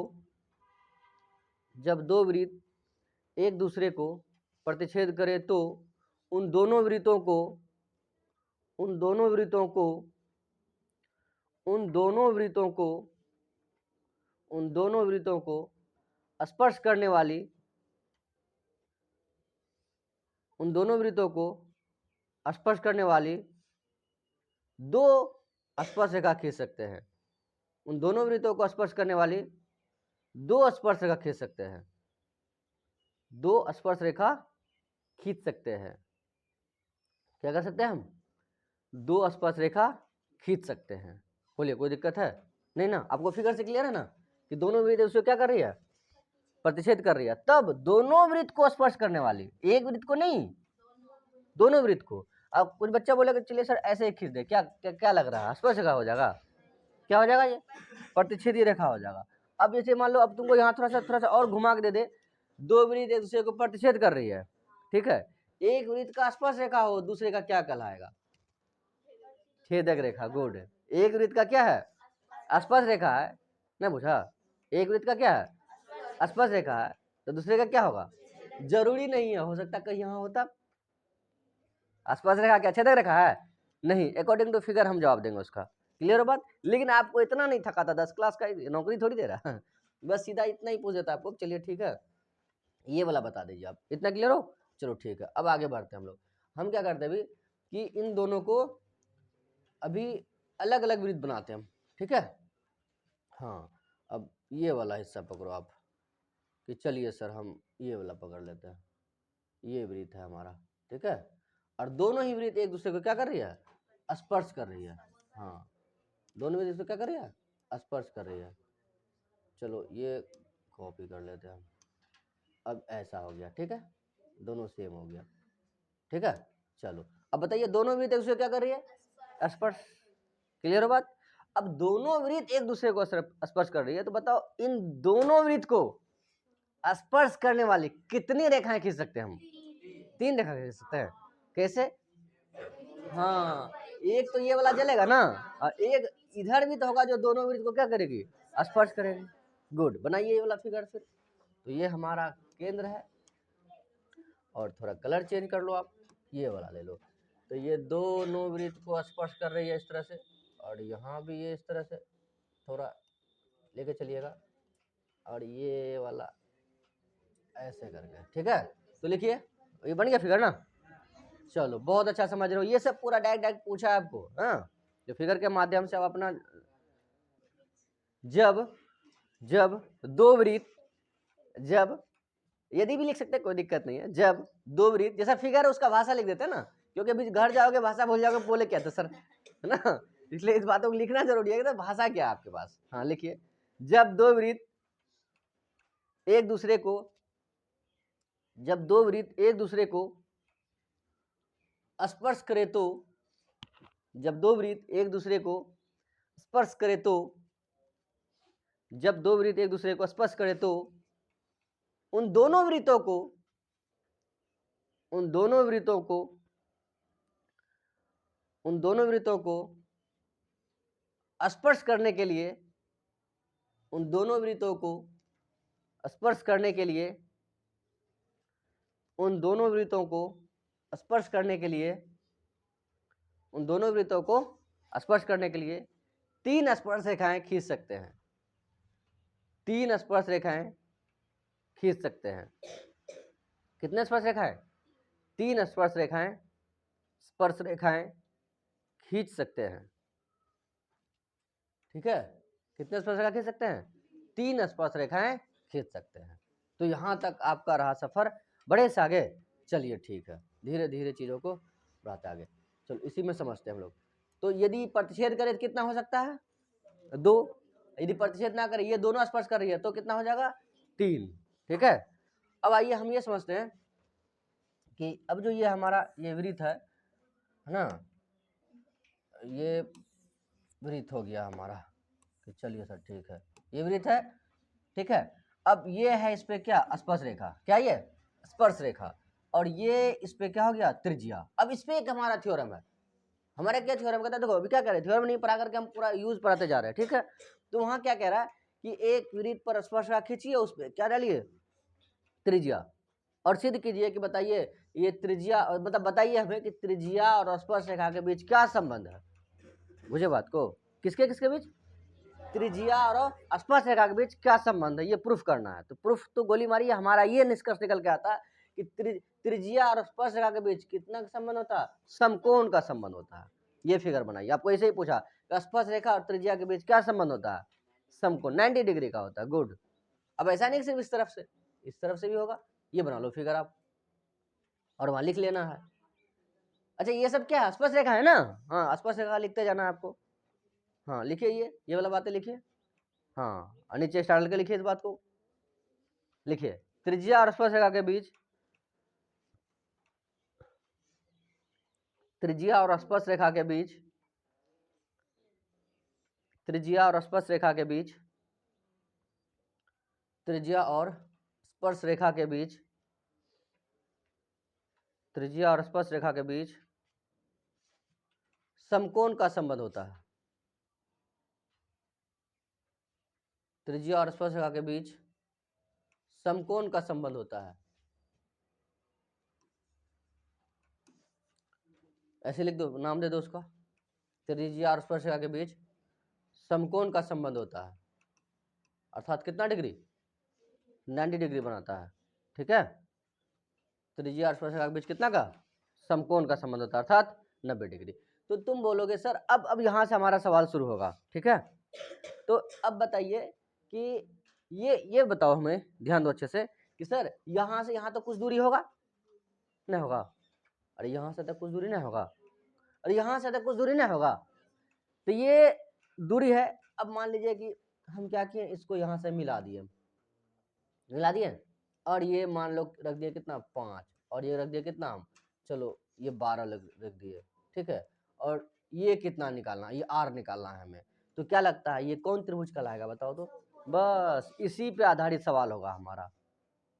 जब दो वृत्त एक दूसरे को प्रतिच्छेद करे तो उन दोनों वृत्तों को उन दोनों वृत्तों को उन दोनों वृत्तों को उन दोनों वृत्तों को स्पर्श करने वाली उन दोनों वृत्तों को स्पर्श करने वाली दो स्पर्श रेखा खींच सकते हैं। उन दोनों वृत्तों को स्पर्श करने वाली दो स्पर्श रेखा खींच सकते हैं। दो स्पर्श रेखा खींच सकते हैं। क्या कर सकते हैं हम? दो स्पर्श रेखा खींच सकते हैं। बोलिए, कोई दिक्कत है? नहीं ना? आपको फिगर से क्लियर है ना कि दोनों वृत्त उसको क्या कर रही है? प्रतिच्छेद कर रही है। तब दोनों वृत्त को स्पर्श करने वाली, एक वृत्त को नहीं, दोनों वृत्त को। अब कुछ बच्चा बोलेगा चलिए सर ऐसे ही खींच दे, क्या क्या, क्या लग रहा है? स्पर्श रेखा हो जाएगा। क्या हो जाएगा? ये प्रतिच्छेदी रेखा हो जाएगा। अब जैसे मान लो अब तुमको यहाँ थोड़ा सा और घुमा के दे, दो वृत्त एक दूसरे को प्रतिच्छेद कर रही है, ठीक है, एक वृत्त का स्पर्श रेखा हो, दूसरे का क्या कहलाएगा? छेदक रेखा। गुड। एक वृत्त का क्या है? स्पर्श रेखा है ना, बुझा? एक वृत्त का क्या है? स्पर्श रेखा है, तो दूसरे का क्या होगा? जरूरी नहीं है, हो सकता कहीं यहाँ होता। स्पर्श रेखा क्या छेदक रेखा है? नहीं, अकॉर्डिंग टू फिगर हम जवाब देंगे उसका। क्लियर हो बात? लेकिन आपको इतना नहीं थकाता, 10 क्लास का नौकरी थोड़ी दे रहा है, बस सीधा इतना ही पूछ देता आपको। चलिए ठीक है, ये वाला बता दीजिए आप। इतना क्लियर हो? चलो ठीक है, अब आगे बढ़ते हैं हम लोग। हम क्या करते हैं अभी कि इन दोनों को अभी अलग अलग वृत्त बनाते हैं हम, ठीक है। हाँ, अब ये वाला हिस्सा पकड़ो आप कि चलिए सर हम ये वाला पकड़ लेते हैं, ये वृत्त है हमारा, ठीक है। और दोनों ही वृत्त एक दूसरे को क्या कर रही है? स्पर्श कर रही है। हाँ, दोनों वृत्त से क्या कर रही है? स्पर्श कर रही है। चलो ये कॉपी कर लेते हैं हम। अब ऐसा हो गया, ठीक है, दोनों सेम हो गया, ठीक है। चलो अब बताइए, दोनों वृत्त एक दूसरे क्या कर रही है? स्पर्श। क्लियर हो बात? अब दोनों वृत्त एक दूसरे को स्पर्श कर रही है, तो बताओ इन दोनों वृत्त को स्पर्श करने वाली कितनी रेखाएं खींच सकते हैं हम? 3 रेखा खींच सकते हैं। कैसे? हाँ, एक तो ये वाला जलेगा ना, और एक इधर भी तो होगा जो दोनों वृत्त को क्या करेगी? स्पर्श करेगी। गुड, बनाइए ये वाला फिगर फिर। तो ये हमारा केंद्र है, और थोड़ा कलर चेंज कर लो आप, ये वाला ले लो। तो ये दोनों वृत्त को स्पर्श कर रही है इस तरह से, और यहाँ भी ये इस तरह से थोड़ा लेके चलिएगा, और ये वाला ऐसे करके, ठीक है। तो लिखिए, ये बन गया फिगर ना। चलो बहुत अच्छा समझ रहे हो, ये सब पूरा डायरेक्ट पूछा है आपको। हाँ, जो फिगर के माध्यम से आप अपना जब दो वृत्त, जब यदि भी लिख सकते हैं, कोई दिक्कत नहीं है। जब दो वृत्त, जैसा फिगर है उसका भाषा लिख देते हैं ना, क्योंकि अभी घर जाओगे भाषा भूल जाओगे, बोले क्या था सर, है ना, इसलिए इस बातों को लिखना जरूरी है कि तो भाषा क्या है आपके पास। हाँ लिखिए, जब दो वृत्त एक दूसरे को जब दो वृत्त एक दूसरे को स्पर्श करे तो, जब दो वृत्त एक दूसरे को स्पर्श करे तो, जब दो वृत्त एक दूसरे को स्पर्श करे तो उन दोनों वृत्तों को उन दोनों वृत्तों को उन दोनों वृत्तों को स्पर्श करने के लिए उन दोनों वृत्तों को स्पर्श करने के लिए उन दोनों वृत्तों को स्पर्श करने के लिए उन दोनों वृत्तों को स्पर्श करने के लिए 3 स्पर्श रेखाएं खींच सकते हैं। 3 स्पर्श रेखाएं खींच सकते हैं। कितने स्पर्श रेखाएं? 3 स्पर्श रेखाएं खींच सकते हैं, ठीक है। कितने स्पर्श रेखा खींच सकते हैं? 3 स्पर्श रेखाएं खींच सकते हैं। तो यहां तक आपका रहा सफर, बड़े से आगे चलिए, ठीक है, धीरे धीरे चीजों को बढ़ाते आगे। चलो इसी में समझते हैं हम लोग। तो यदि प्रतिच्छेद करे तो कितना हो सकता है? 2। यदि प्रतिच्छेद ना करे, ये दोनों स्पर्श कर रही है, तो कितना हो जाएगा? 3, ठीक है। अब आइए हम ये समझते हैं कि अब जो ये हमारा ये वृत्त है ना, ये वृत्त हो गया हमारा, कि चलिए सर ठीक है, ये वृत्त है, ठीक है। अब ये है इस पे क्या? स्पर्श रेखा। क्या ये? स्पर्श रेखा। और ये इस पे क्या हो गया? त्रिज्या। अब इस पे एक हमारा थ्योरम है। हमारा क्या थ्योरम कहता है? देखो अभी क्या कह रहे हैं, थ्योरम नहीं पढ़ा करके हम पूरा यूज पढ़ाते जा रहे हैं, ठीक है। तो वहां क्या कह रहा है कि एक वृत्त पर स्पर्शरेखा खींचिए, उस पर क्या डालिए, त्रिज्या, और सिद्ध कीजिए कि बताइए ये त्रिज्या, मतलब बताइए हमें कि त्रिज्या और स्पर्शरेखा के बीच क्या संबंध है। मुझे बात को, किसके किसके बीच, त्रिज्या और स्पर्शरेखा के बीच क्या संबंध है, ये प्रूफ करना है। तो प्रूफ तो गोली मारी, हमारा ये निष्कर्ष निकल के आता है कि त्रिज्या और स्पर्शरेखा के बीच कितना का संबंध होता है, समकोण का संबंध होता है। ये फिगर बनाइए, आपको ऐसे ही पूछा स्पर्शरेखा और त्रिज्या के बीच क्या संबंध होता है, समकोण 90 डिग्री का होता है। गुड। अब ऐसा नहीं सिर्फ इस तरफ से, इस तरफ से भी होगा। ये बना लो फिगर आप, और वहां लिख लेना है। अच्छा ये सब क्या है, स्पर्शरेखा है ना, हाँ स्पर्शरेखा लिखते जाना है आपको। हाँ लिखिए, ये वाला बातें लिखिए। हाँ नीचे स्टार करके लिखिए, इस बात को लिखिए, त्रिज्या और स्पर्शरेखा के बीच, त्रिज्या और स्पर्शरेखा के बीच, त्रिज्या और स्पर्शरेखा के बीच, त्रिज्या और स्पर्शरेखा के बीच, त्रिज्या और स्पर्शरेखा के बीच समकोण का संबंध होता है। त्रिज्या और स्पर्शरेखा के बीच समकोण का संबंध होता है। ऐसे लिख दो, नाम दे दो उसका, त्रिज्या और स्पर्शरेखा के बीच समकोण का संबंध होता है, अर्थात कितना डिग्री, 90 डिग्री बनाता है। ठीक है, त्रिज्या और स्पर्शरेखा के बीच कितना का, समकोण का संबंध होता है, अर्थात 90 डिग्री। तो तुम बोलोगे सर अब यहाँ से हमारा सवाल शुरू होगा। ठीक है, तो अब बताइए कि ये बताओ हमें, ध्यान दो अच्छे से, कि सर यहाँ से यहाँ तो कुछ दूरी होगा, नहीं होगा, अरे यहाँ से तक कुछ दूरी नहीं होगा, अरे यहाँ से तक कुछ दूरी नहीं होगा, तो ये दूरी है। अब मान लीजिए कि हम क्या किए, इसको यहाँ से मिला दिए, और ये मान लो रख दिए कितना 5, और ये रख दिए कितना, चलो ये 12 रख दिए। ठीक है, और ये कितना निकालना, ये r निकालना है हमें। तो क्या लगता है ये कौन त्रिभुज कहलाएगा, बताओ तो। बस इसी पे आधारित सवाल होगा हमारा।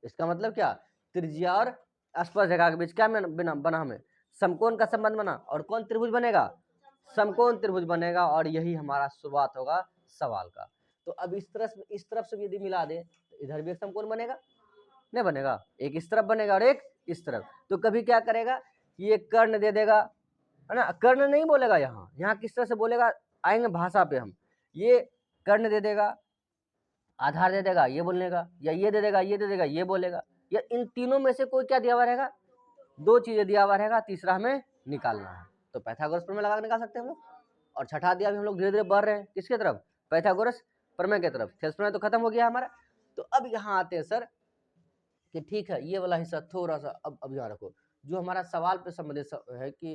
इसका मतलब क्या, त्रिज्या और स्पर्शरेखा के बीच क्या बना हमें, समकोण का संबंध बना, और कौन त्रिभुज बनेगा, समकोण त्रिभुज बनेगा, और यही हमारा शुरुआत होगा सवाल का। तो अब इस तरफ से यदि मिला दे तो इधर भी एक समकोण बनेगा, नहीं बनेगा, एक इस तरफ बनेगा और एक इस तरफ। तो कभी क्या करेगा, ये कर्ण दे देगा, है ना, कर्ण नहीं बोलेगा, यहाँ किस तरह से बोलेगा, आएंगे भाषा पे हम, ये कर्ण दे देगा, आधार दे देगा ये बोलने का, या ये दे देगा ये दे देगा ये बोलेगा, या इन तीनों में से कोई क्या दिया हुआ रहेगा, दो चीजें दिया हुआ रहेगा, तीसरा हमें निकालना है। तो पाइथागोरस प्रमेय लगा निकाल सकते हैं हम लोग। और छठा दिया भी हम लोग धीरे धीरे बढ़ रहे हैं किसके तरफ, पाइथागोरस प्रमेय की तरफ। थेल्स प्रमेय तो खत्म हो गया हमारा। तो अब यहाँ आते हैं सर कि ठीक है, ये वाला हिस्सा थोड़ा सा अब यहाँ रखो, जो हमारा सवाल पे संबंधित है कि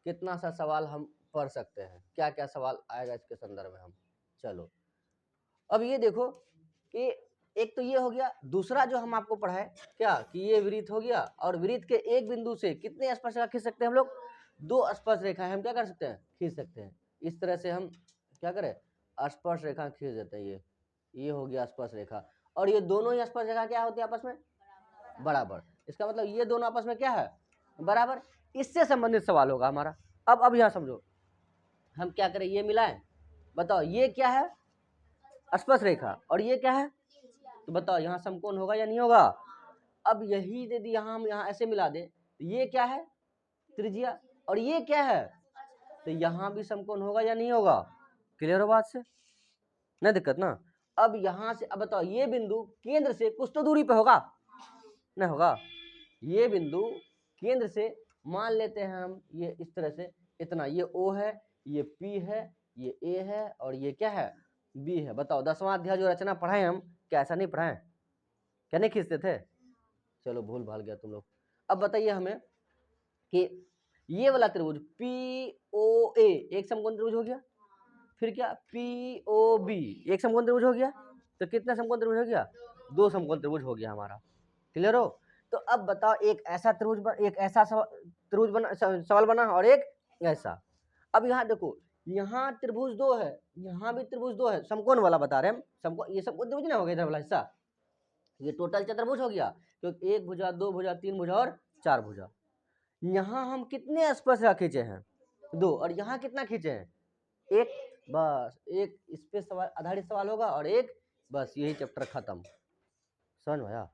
कितना सा सवाल हम पढ़ सकते हैं, क्या क्या सवाल आएगा इसके संदर्भ में हम। चलो अब ये देखो कि एक तो ये हो गया, दूसरा जो हम आपको पढ़ाए क्या, कि ये वृत्त हो गया, और वृत्त के एक बिंदु से कितने स्पर्शरेखा खींच सकते हैं हम लोग, 2 स्पर्शरेखा हम क्या कर सकते हैं, खींच सकते हैं। इस तरह से हम क्या करें, स्पर्श रेखा खींच देते हैं। ये हो गया स्पर्श रेखा, और ये दोनों ही स्पर्श रेखा क्या होती है आपस में, बराबर। इसका मतलब ये दोनों आपस में क्या है, बराबर। इससे संबंधित सवाल होगा हमारा। अब यहाँ समझो, हम क्या करें, ये मिलाएं, बताओ ये क्या है, स्पर्श रेखा, और ये क्या है, तो बताओ यहाँ समकोण होगा या नहीं होगा। अब यही यदि यहाँ हम यहाँ ऐसे मिला दें, तो ये क्या है, त्रिज्या, और ये क्या है, तो यहाँ भी समकोण होगा या नहीं होगा। क्लियर हो बात से, नहीं दिक्कत ना। अब यहाँ से अब बताओ, ये बिंदु केंद्र से कुछ तो दूरी पे होगा, नहीं होगा। ये बिंदु केंद्र से मान लेते हैं हम, ये इस तरह से इतना, ये O है, ये P है, ये A है, और ये क्या है, B है। बताओ 10वां अध्याय जो रचना पढ़ाए हम, क्या ऐसा नहीं पढ़ाए, क्या नहीं खींचते थे, चलो भूल भाल गया तुम लोग। अब बताइए हमें कि ये वाला त्रिभुज POA एक समकोण त्रिभुज हो गया, फिर क्या POB एक समकोण त्रिभुज हो गया, तो कितना समकोण त्रिभुज हो गया, 2 समकोण त्रिभुज हो गया हमारा। क्लियर हो। तो अब बताओ, एक ऐसा त्रिभुज एक ऐसा त्रिभुज बना, सवाल बना, और एक ऐसा। अब यहाँ देखो, यहाँ त्रिभुज 2 है, यहाँ भी त्रिभुज 2 है, समकोण वाला बता रहे हैं हम, समकोण, ये समकोण त्रिभुज ना हो गया इधर वाला हिस्सा, ये टोटल चतुर्भुज हो गया, क्योंकि 1 भुजा 2 भुजा 3 भुजा और 4 भुजा। यहाँ हम कितने स्पर्शरेखा खींचे हैं, 2, और यहाँ कितना खींचे हैं, 1। बस एक इस पे सवाल आधारित सवाल होगा, और एक बस यही चैप्टर खत्म। समझ में आया?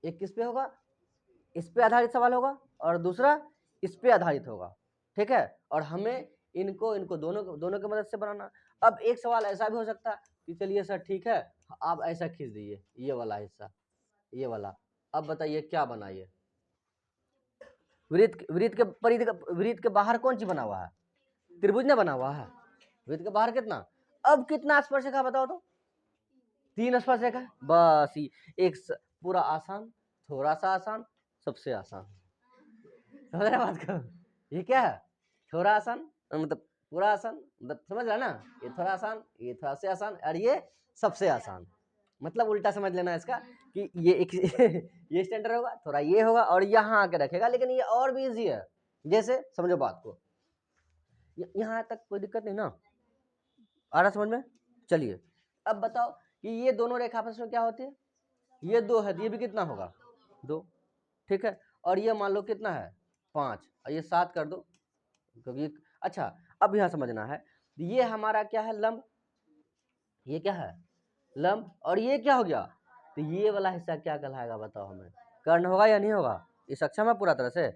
एक किस पे होगा, इस पे आधारित सवाल होगा, और दूसरा इस पे आधारित होगा, ठीक है। और हमें इनको इनको दोनों की मदद से बनाना। अब एक सवाल ऐसा भी हो सकता है कि चलिए सर ठीक है, आप ऐसा खींच दीजिए ये वाला हिस्सा, ये वाला। अब बताइए क्या बनाइए, वृत्त के बाहर कौन चीज बना हुआ है, त्रिभुज ने बना हुआ है। वृत्त के बाहर कितना, अब कितना स्पर्शरेखा बताओ तो, 3 स्पर्शरेखा। बस एक पूरा आसान, थोड़ा सा आसान, सबसे आसान। समझ रहे बात को? ये क्या है, थोड़ा आसान मतलब पूरा आसान, मतलब समझ रहा ना, ये थोड़ा आसान, ये थोड़ा से आसान, और ये सबसे आसान। मतलब उल्टा समझ लेना इसका कि ये एक ये स्टैंडर्ड होगा, थोड़ा ये होगा, और यहाँ आके रखेगा, लेकिन ये और भी इजी है। जैसे समझो बात को, यहाँ तक कोई दिक्कत नहीं ना, आ रहा समझ में? चलिए अब बताओ कि ये दोनों रेखा आपस में क्या होती है, ये 2 है, ये भी कितना होगा 2, ठीक है। और ये मान लो कितना है 5, और ये 7 कर दो, क्योंकि अच्छा अब यहाँ समझना है, ये हमारा क्या है लंब, ये क्या है लंब, और ये क्या हो गया, तो ये वाला हिस्सा क्या कहलाएगा बताओ हमें, कर्ण होगा या नहीं होगा? ये सक्षम है पूरा तरह से?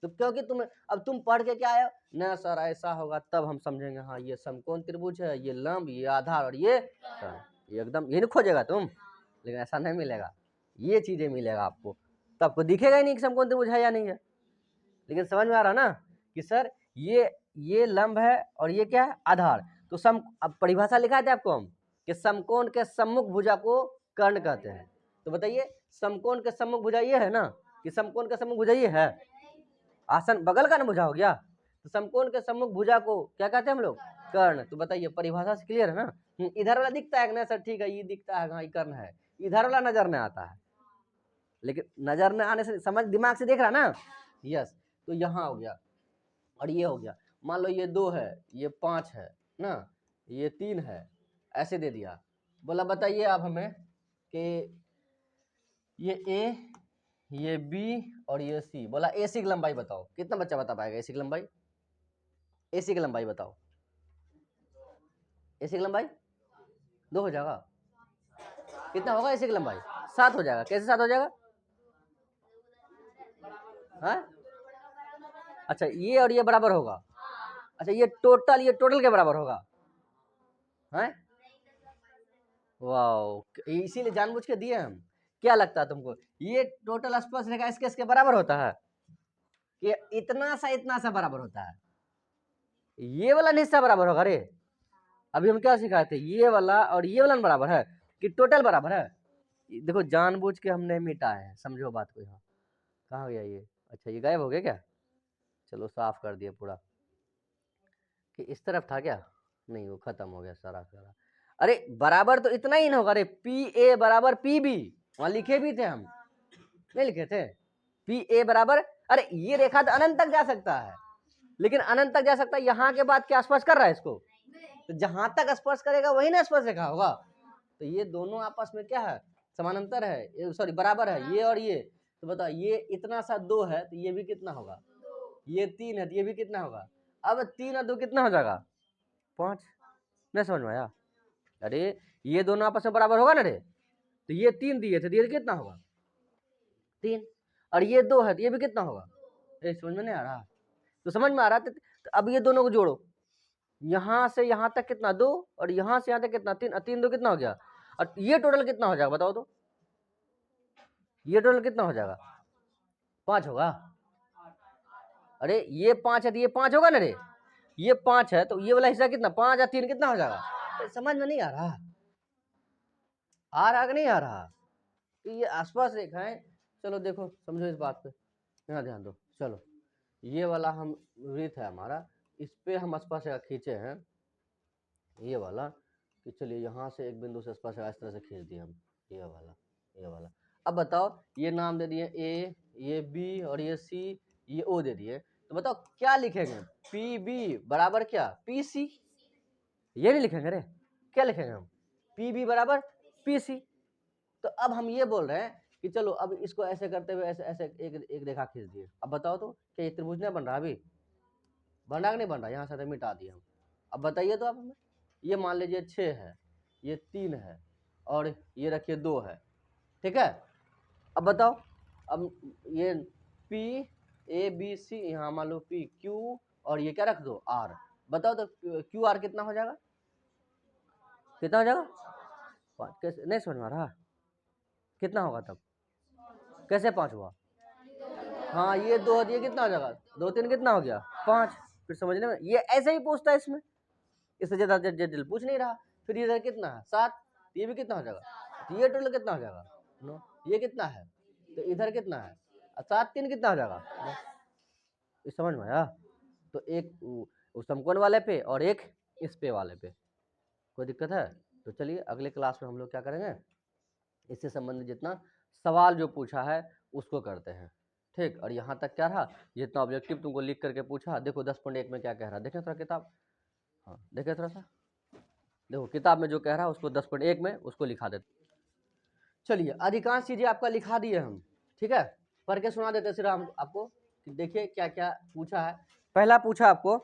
तो क्योंकि तुम पढ़ के क्या आए ना सर ऐसा होगा तब हम समझेंगे, हाँ ये समकोण त्रिभुज है, ये लंब, ये आधार, और ये कर्ण। ये एकदम ये नहीं खोजेगा तुम, लेकिन ऐसा नहीं मिलेगा, ये चीजें मिलेगा आपको, तो आपको दिखेगा ही नहीं कि समकोण त्रिभुज है या नहीं है। लेकिन समझ में आ रहा ना कि सर ये लंब है और ये क्या है आधार। तो अब परिभाषा लिखा है आपको हम कि समकोण के सम्मुख भुजा को कर्ण कहते हैं। तो बताइए समकोण के सम्मुख भुजा ये है ना, कि समकोण के सम्मुख भुजा ये है, आसन बगल का ना भुजा हो गया, तो समकोण के सम्मुख भुजा को क्या कहते हैं हम लोग, कर्ण। तो बताइए परिभाषा से क्लियर है ना? इधर वाला दिखता है ना सर, ठीक है ये दिखता है, हाँ ये कर्ण है, इधर वाला नजर नहीं आता है, लेकिन नजर न आने से समझ दिमाग से देख रहा ना, यस। तो यहाँ हो गया और ये हो गया, मान लो ये 2 है, ये 5 है ना, ये 3 है, ऐसे दे दिया। बोला बताइए आप हमें कि ये ए, ये बी और ये सी, बोला एसी की लंबाई बताओ, कितना बच्चा बता पाएगा एसी की लंबाई? एसी की लंबाई बताओ, एसी की लंबाई 2 हो जाएगा, कितना होगा एसी की लंबाई? 7 हो जाएगा। कैसे 7 हो जाएगा? हाँ अच्छा ये और ये बराबर होगा, अच्छा ये टोटल के बराबर होगा, हैं? वाह, इसीलिए जानबूझ के दिए हम। क्या लगता है तुमको ये टोटल स्पर्शरेखा इसके बराबर होता है कि इतना सा बराबर होता है? ये वाला हिस्सा बराबर होगा रे। अभी हम क्या सिखाए थे, ये वाला और ये वाला बराबर है कि टोटल बराबर है? देखो जानबूझ के हमने मिटाए हैं, समझो बात को। यहाँ कहाँ गया ये, अच्छा ये गायब हो गया क्या? चलो साफ कर दिया पूरा, कि इस तरफ था क्या? नहीं वो खत्म हो गया सारा सारा। अरे बराबर तो इतना ही ना होगा रे, पी ए बराबर पी बी, वहां लिखे भी थे हम, नहीं लिखे थे? पी ए बराबर, अरे ये रेखा तो अनंत तक जा सकता है, लेकिन अनंत तक जा सकता है, यहाँ के बाद क्या स्पर्श कर रहा है इसको? तो जहां तक स्पर्श करेगा वही ना स्पर्श रेखा होगा। तो ये दोनों आपस में क्या है, समानांतर है, सॉरी बराबर है, ये और ये। तो बताओ ये इतना सा 2 है तो ये भी कितना होगा, ये 3 है तो ये भी कितना होगा? अब 3 और 2 कितना हो जाएगा? 5। नहीं समझ में आया? अरे ये दोनों आपस में बराबर होगा ना रे, तो ये 3 दिए थे, ये कितना होगा 3, और ये 2 है तो ये भी कितना होगा? समझ में नहीं आ रहा? तो समझ में आ रहा तो अब ये दोनों को जोड़ो, यहाँ से यहाँ तक कितना 2, और यहाँ से यहाँ तक कितना 3, 3 2 कितना हो गया? और ये टोटल कितना हो जाएगा बताओ तो, ये टोटल कितना हो जाएगा? 5 होगा। अरे ये 5 है तो ये 5 होगा ना रे, ये 5 है तो ये वाला हिस्सा कितना, 5 या 3 कितना हो जाएगा? तो समझ में नहीं आ रहा, आ रहा कि नहीं आ रहा? तो ये आसपास रेखाएं, चलो देखो समझो इस बात पे, यहाँ ध्यान दो। चलो ये वाला हम वृत्त है हमारा, इस पे हम आसपास रेखा खींचे हैं, ये वाला, कि चलिए यहाँ से एक बिंदु से स्पर्श इस तरह से खींच दिए हम, ये वाला, ये वाला। अब बताओ ये नाम दे दिए ए, ये बी और ये सी, ये ओ दे दिए, तो बताओ क्या लिखेंगे? पी बी बराबर क्या, पी सी? ये नहीं लिखेंगे रे, क्या लिखेंगे हम? पी बी बराबर पी सी। तो अब हम ये बोल रहे हैं कि चलो अब इसको ऐसे करते हुए ऐसे ऐसे एक रेखा खींच दिए। अब बताओ तो क्या ये त्रिभुज नहीं बन रहा? अभी बन रहा कि नहीं बन रहा? यहाँ से मिटा दिए हम। अब बताइए तो आप हमें, ये मान लीजिए 6 है, ये 3 है, और ये रखिए 2 है, ठीक है। अब बताओ, अब ये P A B C, यहाँ मान लो P Q और ये क्या रख दो R। बताओ तो क्यू आर कितना हो जाएगा, कितना हो जाएगा 5। कैसे नहीं समझ में आ रहा, कितना होगा तब, कैसे 5 हुआ, हाँ ये 2 ये कितना हो जाएगा 2 3 कितना हो गया 5। फिर समझने में ये ऐसे ही पूछता है, इसमें इससे ज़्यादा जटिल पूछ नहीं रहा। फिर इधर कितना है 7, ये भी कितना हो जाएगा, तो ये टोटल कितना हो जाएगा 9, ये कितना है, तो इधर कितना है 7 3 कितना हो जाएगा 9। इस समझ में आया। तो एक उस समकोण वाले पे और एक इस पे वाले पे, कोई दिक्कत है। तो चलिए अगले क्लास में हम लोग क्या करेंगे, इससे संबंधित जितना सवाल जो पूछा है उसको करते हैं, ठीक। और यहाँ तक क्या रहा, जितना ऑब्जेक्टिव तुमको लिख करके पूछा, देखो 10.1 में क्या कह रहा है, देखें थोड़ा किताब, हाँ देखें थोड़ा सा, देखो किताब में जो कह रहा है उसको 10.1 में उसको लिखा देते। चलिए अधिकांश चीज़ें आपका लिखा दिए हम, ठीक है, पढ़ के सुना देते सिर्फ हम आपको। देखिए क्या क्या पूछा है। पहला पूछा आपको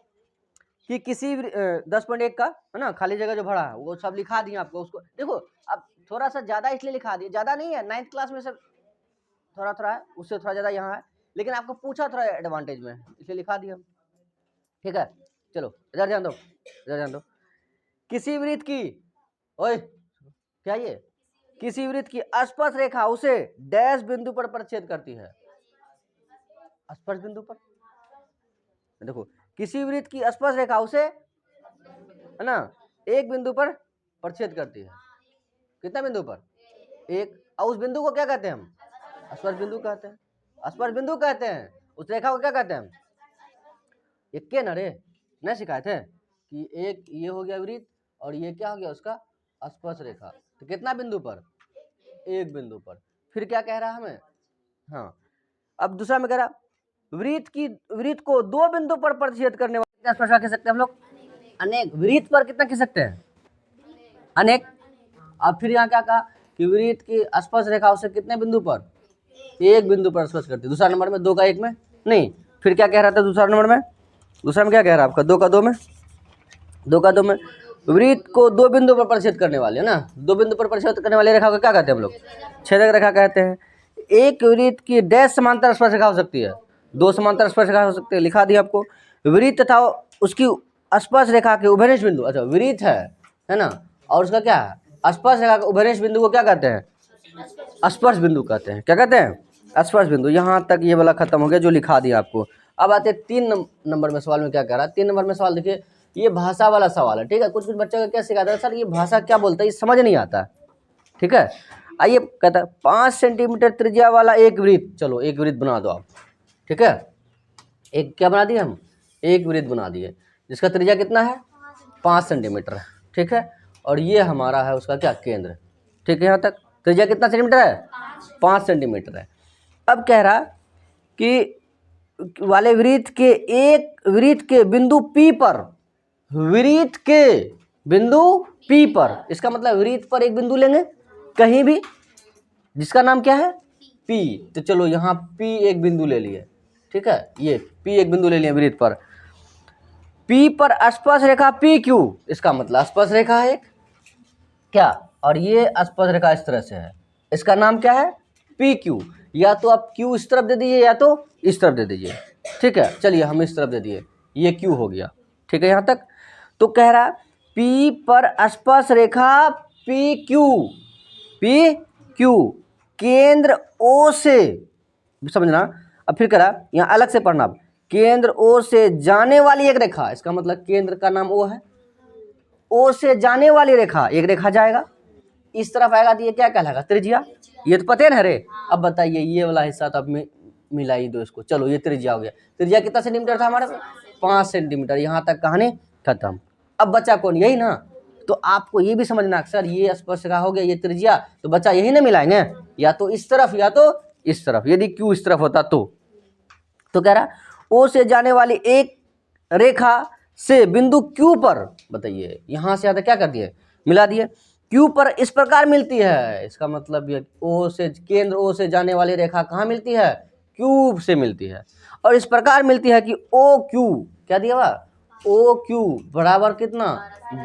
कि किसी 10.1 का है ना, खाली जगह जो भरा है वो सब लिखा दिए आपको। उसको देखो अब थोड़ा सा ज़्यादा इसलिए लिखा दिए, ज़्यादा नहीं है, 9th क्लास में सर थोड़ा थोड़ा है, उससे थोड़ा ज़्यादा यहाँ है, लेकिन आपको पूछा थोड़ा एडवांटेज में इसलिए लिखा दिया हम, ठीक है। चलो इधर ध्यान दो, इधर ध्यान दो। किसी वृत्त की, ओए क्या ये, किसी वृत्त की स्पर्श रेखा उसे डैश बिंदु पर परिच्छेद करती है। स्पर्श बिंदु पर, देखो किसी वृत्त की स्पर्श रेखा उसे है ना एक बिंदु पर परिच्छेद करती है। कितना बिंदु पर, एक। और उस बिंदु को क्या कहते हैं हम, स्पर्श बिंदु कहते हैं, स्पर्श बिंदु कहते हैं। उस रेखा को क्या कहते हैं हम, एक के न रे नहीं सिखाए थे कि एक ये हो गया वृत्त और ये क्या हो गया उसका स्पर्श रेखा। तो कितना बिंदु पर, एक बिंदु पर। फिर क्या कह रहा हमें, हाँ अब दूसरा में कह रहा वृत्त को 2 बिंदु पर परिच्छेद करने वाले स्पर्श कह सकते हैं हम लोग, अनेक। वृत्त पर कितना कह सकते हैं, अनेक। अब फिर यहाँ क्या कहा कि वृत्त की स्पर्श रेखा उसे कितने बिंदु पर, एक बिंदु पर स्पर्श करती है। दूसरा नंबर में 2 का 1 में नहीं। फिर क्या कह रहा था दूसरा नंबर में, दूसरा में क्या कह रहा है आपका 2 का 2 में, 2 का 2 में वृत्त को 2 बिंदु पर परिच्छेद करने वाले है ना, 2 बिंदु पर परिच्छेद करने वाली रेखा को क्या कहते हैं हम लोग, छेदक रेखा कहते हैं। एक वृत्त की डैश समांतर स्पर्श रेखा हो सकती है, 2 समांतर स्पर्श रेखा हो सकती है, लिखा दिया आपको। वृत्त तथा उसकी स्पर्श रेखा के उभयनिष्ठ बिंदु, अच्छा वृत्त है ना, और उसका क्या है स्पर्श रेखा के उभयनिष्ठ बिंदु को क्या कहते हैं, स्पर्श बिंदु कहते हैं। क्या कहते हैं, स्पर्श बिंदु। यहाँ तक ये वाला खत्म हो गया जो लिखा दिया आपको। अब आते 3 नंबर में सवाल में क्या कह रहा है। 3 नंबर में सवाल देखिए, ये भाषा वाला सवाल है, ठीक है। कुछ कुछ बच्चों को क्या सिखाता है, सर ये भाषा क्या बोलता है, ये समझ नहीं आता, ठीक है। आइए कहता है 5 सेंटीमीटर त्रिज्या वाला एक वृत्त, चलो एक वृत्त बना दो आप, ठीक है। एक क्या बना दिए हम, एक वृत्त बना दिए जिसका त्रिज्या कितना है 5 सेंटीमीटर, ठीक है। और ये हमारा है उसका क्या केंद्र, ठीक है। यहाँ तक त्रिज्या कितना सेंटीमीटर है, 5 सेंटीमीटर है। अब कह रहा कि वाले वृत्त के एक वृत्त के बिंदु P पर, वृत्त के बिंदु P पर, इसका मतलब वृत्त पर एक बिंदु लेंगे कहीं भी जिसका नाम क्या है P। तो चलो यहाँ P एक बिंदु ले लिए, ठीक है। ये P एक बिंदु ले लिए वृत्त पर, P पर स्पर्श रेखा PQ, इसका मतलब स्पर्श रेखा है एक क्या, और ये स्पर्श रेखा इस तरह से है, इसका नाम क्या है PQ। या तो आप Q इस तरफ दे दीजिए या तो इस तरफ दे दीजिए, ठीक है। चलिए हम इस तरफ दे दिए, ये Q हो गया, ठीक है यहाँ तक। तो कह रहा P पर स्पर्श रेखा PQ केंद्र O से, समझना। अब फिर कह रहा यहाँ अलग से पढ़ना, केंद्र O से जाने वाली एक रेखा, इसका मतलब केंद्र का नाम O है, O से जाने वाली रेखा, एक रेखा जाएगा इस तरफ आएगा तो ये क्या कहलाएगा त्रिज्या। ये तो पते ना रे। अब बताइए ये वाला हिस्सा तो अब मिला ही दो इसको, चलो ये त्रिज्या हो गया। त्रिज्या कितना सेंटीमीटर था हमारे 5 सेंटीमीटर। यहाँ तक कहानी खत्म। अब बचा कौन, यही ना। तो आपको ये भी समझना सर ये स्पर्श रेखा हो गया, ये त्रिज्या, तो बच्चा यही ना मिलाएंगे, या तो इस तरफ या तो इस तरफ। यदि क्यू इस तरफ होता तो कह रहा ओ से जाने वाली एक रेखा से बिंदु क्यू पर, बताइए यहाँ से आता क्या कर दिए मिला दिए, क्यू पर इस प्रकार मिलती है। इसका मतलब ये ओ से केंद्र ओ से जाने वाली रेखा कहाँ मिलती है, क्यू से मिलती है, और इस प्रकार मिलती है कि ओ क्यू क्या दिया हुआ, ओ क्यू बराबर कितना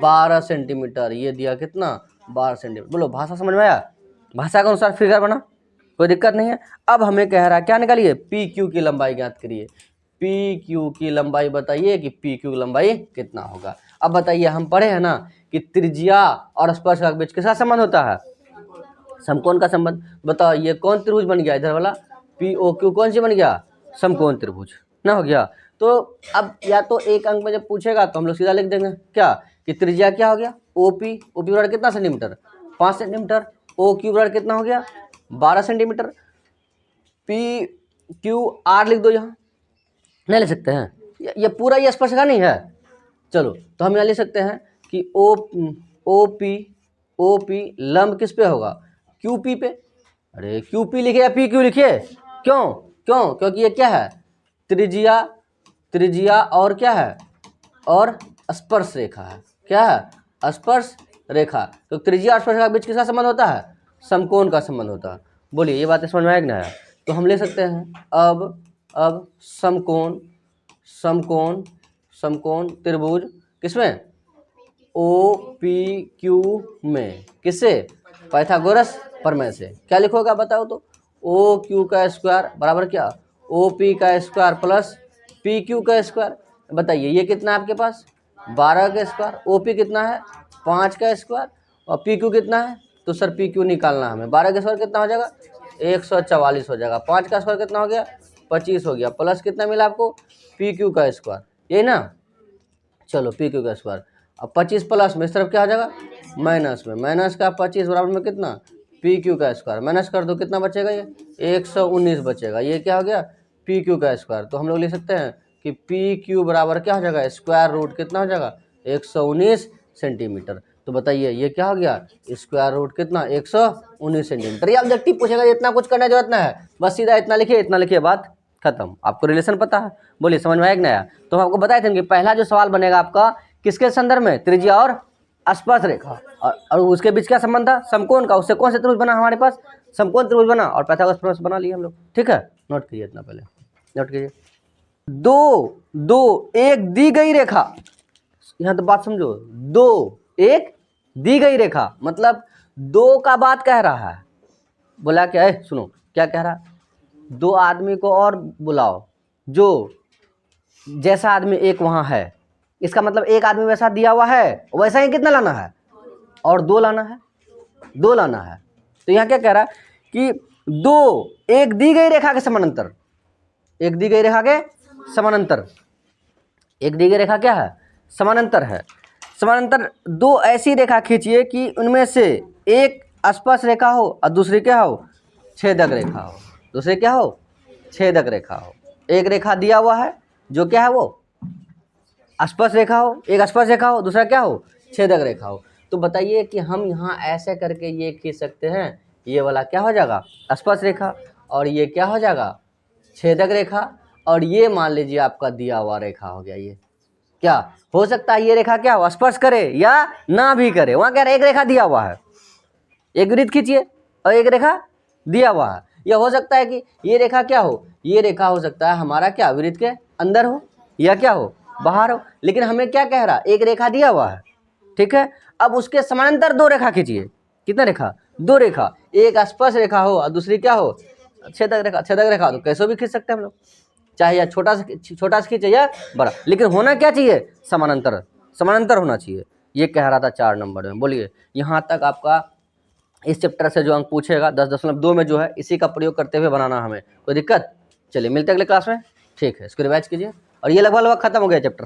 12 सेंटीमीटर, ये दिया कितना 12 सेंटीमीटर। बोलो भाषा समझ में आया? भाषा के अनुसार फिगर बना, कोई दिक्कत नहीं है। अब हमें कह रहा है क्या निकालिए, पी क्यू की लंबाई ज्ञात करिए। पी क्यू की लंबाई बताइए कि पी क्यू की लंबाई कितना होगा। अब बताइए, हम पढ़े हैं ना कि त्रिज्या और स्पर्शरेखा के बीच किसका संबंध होता है, समकोण का संबंध। बताओ ये कौन त्रिभुज बन गया, इधर वाला पी ओ क्यू कौन सी बन गया, समकोण त्रिभुज ना हो गया। तो अब या तो एक अंक में जब पूछेगा तो हम लोग सीधा लिख देंगे क्या कि त्रिज्या क्या हो गया, ओपी, ओपी बराबर कितना सेंटीमीटर, 5 सेंटीमीटर। ओ क्यू बराबर कितना हो गया, 12 सेंटीमीटर। पी क्यू आर लिख दो, यहाँ नहीं ले सकते हैं, ये पूरा ये स्पर्शरेखा नहीं है। चलो तो हम यहाँ ले सकते हैं कि ओ पी लंब किस पे होगा, क्यू पी पे। अरे क्यू पी लिखे या पी क्यू लिखिए, क्यों क्यों, क्योंकि ये क्या है, त्रिज्या, त्रिज्या और क्या है, और स्पर्श रेखा है। क्या है, स्पर्श रेखा। तो त्रिज्या और स्पर्श रेखा के बीच किसका संबंध होता है, समकोण का संबंध होता है। बोलिए ये बातें समझ में आएगी ना। तो हम ले सकते हैं अब समकोण, समकोण, समकोण त्रिभुज किसमें, ओ पी क्यू में, किससे, पाइथागोरस प्रमेय से। क्या लिखोगे आप बताओ तो, ओ क्यू का स्क्वायर बराबर क्या, ओ पी का स्क्वायर प्लस पी क्यू का स्क्वायर। बताइए ये कितना है आपके पास, 12 का स्क्वायर, ओ पी कितना है 5 का स्क्वायर, और पी क्यू कितना है, तो सर पी क्यू निकालना हमें, 12 का स्क्वायर कितना हो जाएगा 144 हो जाएगा, 5 का स्क्वायर कितना हो गया 25 हो गया, प्लस कितना मिला आपको पी क्यू का स्क्वायर, यही ना। चलो पी क्यू का स्क्वायर, अब 25 प्लस में इस तरफ क्या हो जाएगा माइनस में, माइनस का 25 बराबर में कितना पी क्यू का स्क्वायर, माइनस कर दो कितना बचेगा, ये 119 बचेगा। ये क्या हो गया पी क्यू का स्क्वायर। तो हम लोग लिख सकते हैं कि पी क्यू बराबर क्या हो जाएगा, स्क्वायर रूट कितना हो जाएगा 119 सेंटीमीटर। तो बताइए ये क्या हो गया, स्क्वायर रूट कितना 119 सेंटीमीटर। ये ऑब्जेक्टिव पूछेगा, इतना कुछ करने की जरूरत ना है, बस सीधा इतना लिखिए, इतना लिखिए, बात खत्म। आपको रिलेशन पता है, बोलिए समझ में आया कि नहीं आया। तो हम आपको बताए थे कि पहला जो सवाल बनेगा आपका किसके संदर्भ में, त्रिज्या और स्पर्श रेखा, और उसके बीच क्या संबंध था, समकोण का। उससे कौन सा त्रिभुज बना हमारे पास, समकोण त्रिभुज बना, और पाइथागोरस प्रमेय बना लिए हम लोग। ठीक है, नोट कीजिए इतना, पहले नोट कीजिए। दो एक दी गई रेखा, यहाँ तो बात समझो, दो एक दी गई रेखा मतलब दो का बात कह रहा है। बोला क्या है, सुनो क्या कह रहा है, दो आदमी को और बुलाओ जो जैसा आदमी एक वहां है, इसका मतलब एक आदमी वैसा दिया हुआ है, वैसा ही कितना लाना है, और दो लाना है, दो लाना है। तो यहाँ क्या कह रहा है कि दो एक दी गई रेखा के समानांतर, एक दी गई रेखा के समानांतर, एक दी गई रेखा क्या है, समानांतर है। समानांतर दो ऐसी रेखा खींचिए कि उनमें से एक स्पर्श रेखा हो और दूसरी क्या हो, छेदक रेखा हो, दूसरी क्या हो, छेदक रेखा हो। एक रेखा दिया हुआ है जो क्या है वो स्पर्श रेखा हो, एक स्पर्श रेखा हो, दूसरा क्या हो, छेदक रेखा हो। तो बताइए कि हम यहाँ ऐसे करके ये खींच सकते हैं, ये वाला क्या हो जाएगा स्पर्श रेखा, और ये क्या हो जाएगा छेदक रेखा, और ये मान लीजिए आपका दिया हुआ रेखा हो गया। ये क्या हो सकता है, ये रेखा क्या हो, स्पर्श करे या ना भी करे। वहाँ क्या एक रेखा दिया हुआ है, एक वृत्त खींचिए और एक रेखा दिया हुआ है। यह हो सकता है कि ये रेखा क्या हो, ये रेखा हो सकता है हमारा क्या वृत्त के अंदर हो या क्या हो बाहर हो, लेकिन हमें क्या कह रहा, एक रेखा दिया हुआ है। ठीक है, अब उसके समानांतर दो रेखा खींचिए, कितना रेखा, दो रेखा, एक स्पर्श रेखा हो और दूसरी क्या हो छेदक रेखा। छेदक रेखा तो कैसे भी खींच सकते हैं हम लोग, चाहे या छोटा से खींचे या बड़ा, लेकिन होना क्या चाहिए समानांतर, समानांतर होना चाहिए। ये कह रहा था 4 नंबर में। बोलिए यहाँ तक आपका इस चैप्टर से जो अंक पूछेगा 10.2 में जो है इसी का प्रयोग करते हुए बनाना हमें, कोई दिक्कत। चलिए मिलते हैं अगले क्लास में, ठीक है, इसको रिवाइज कीजिए। और ये लगभग खत्म हो गया चैप्टर।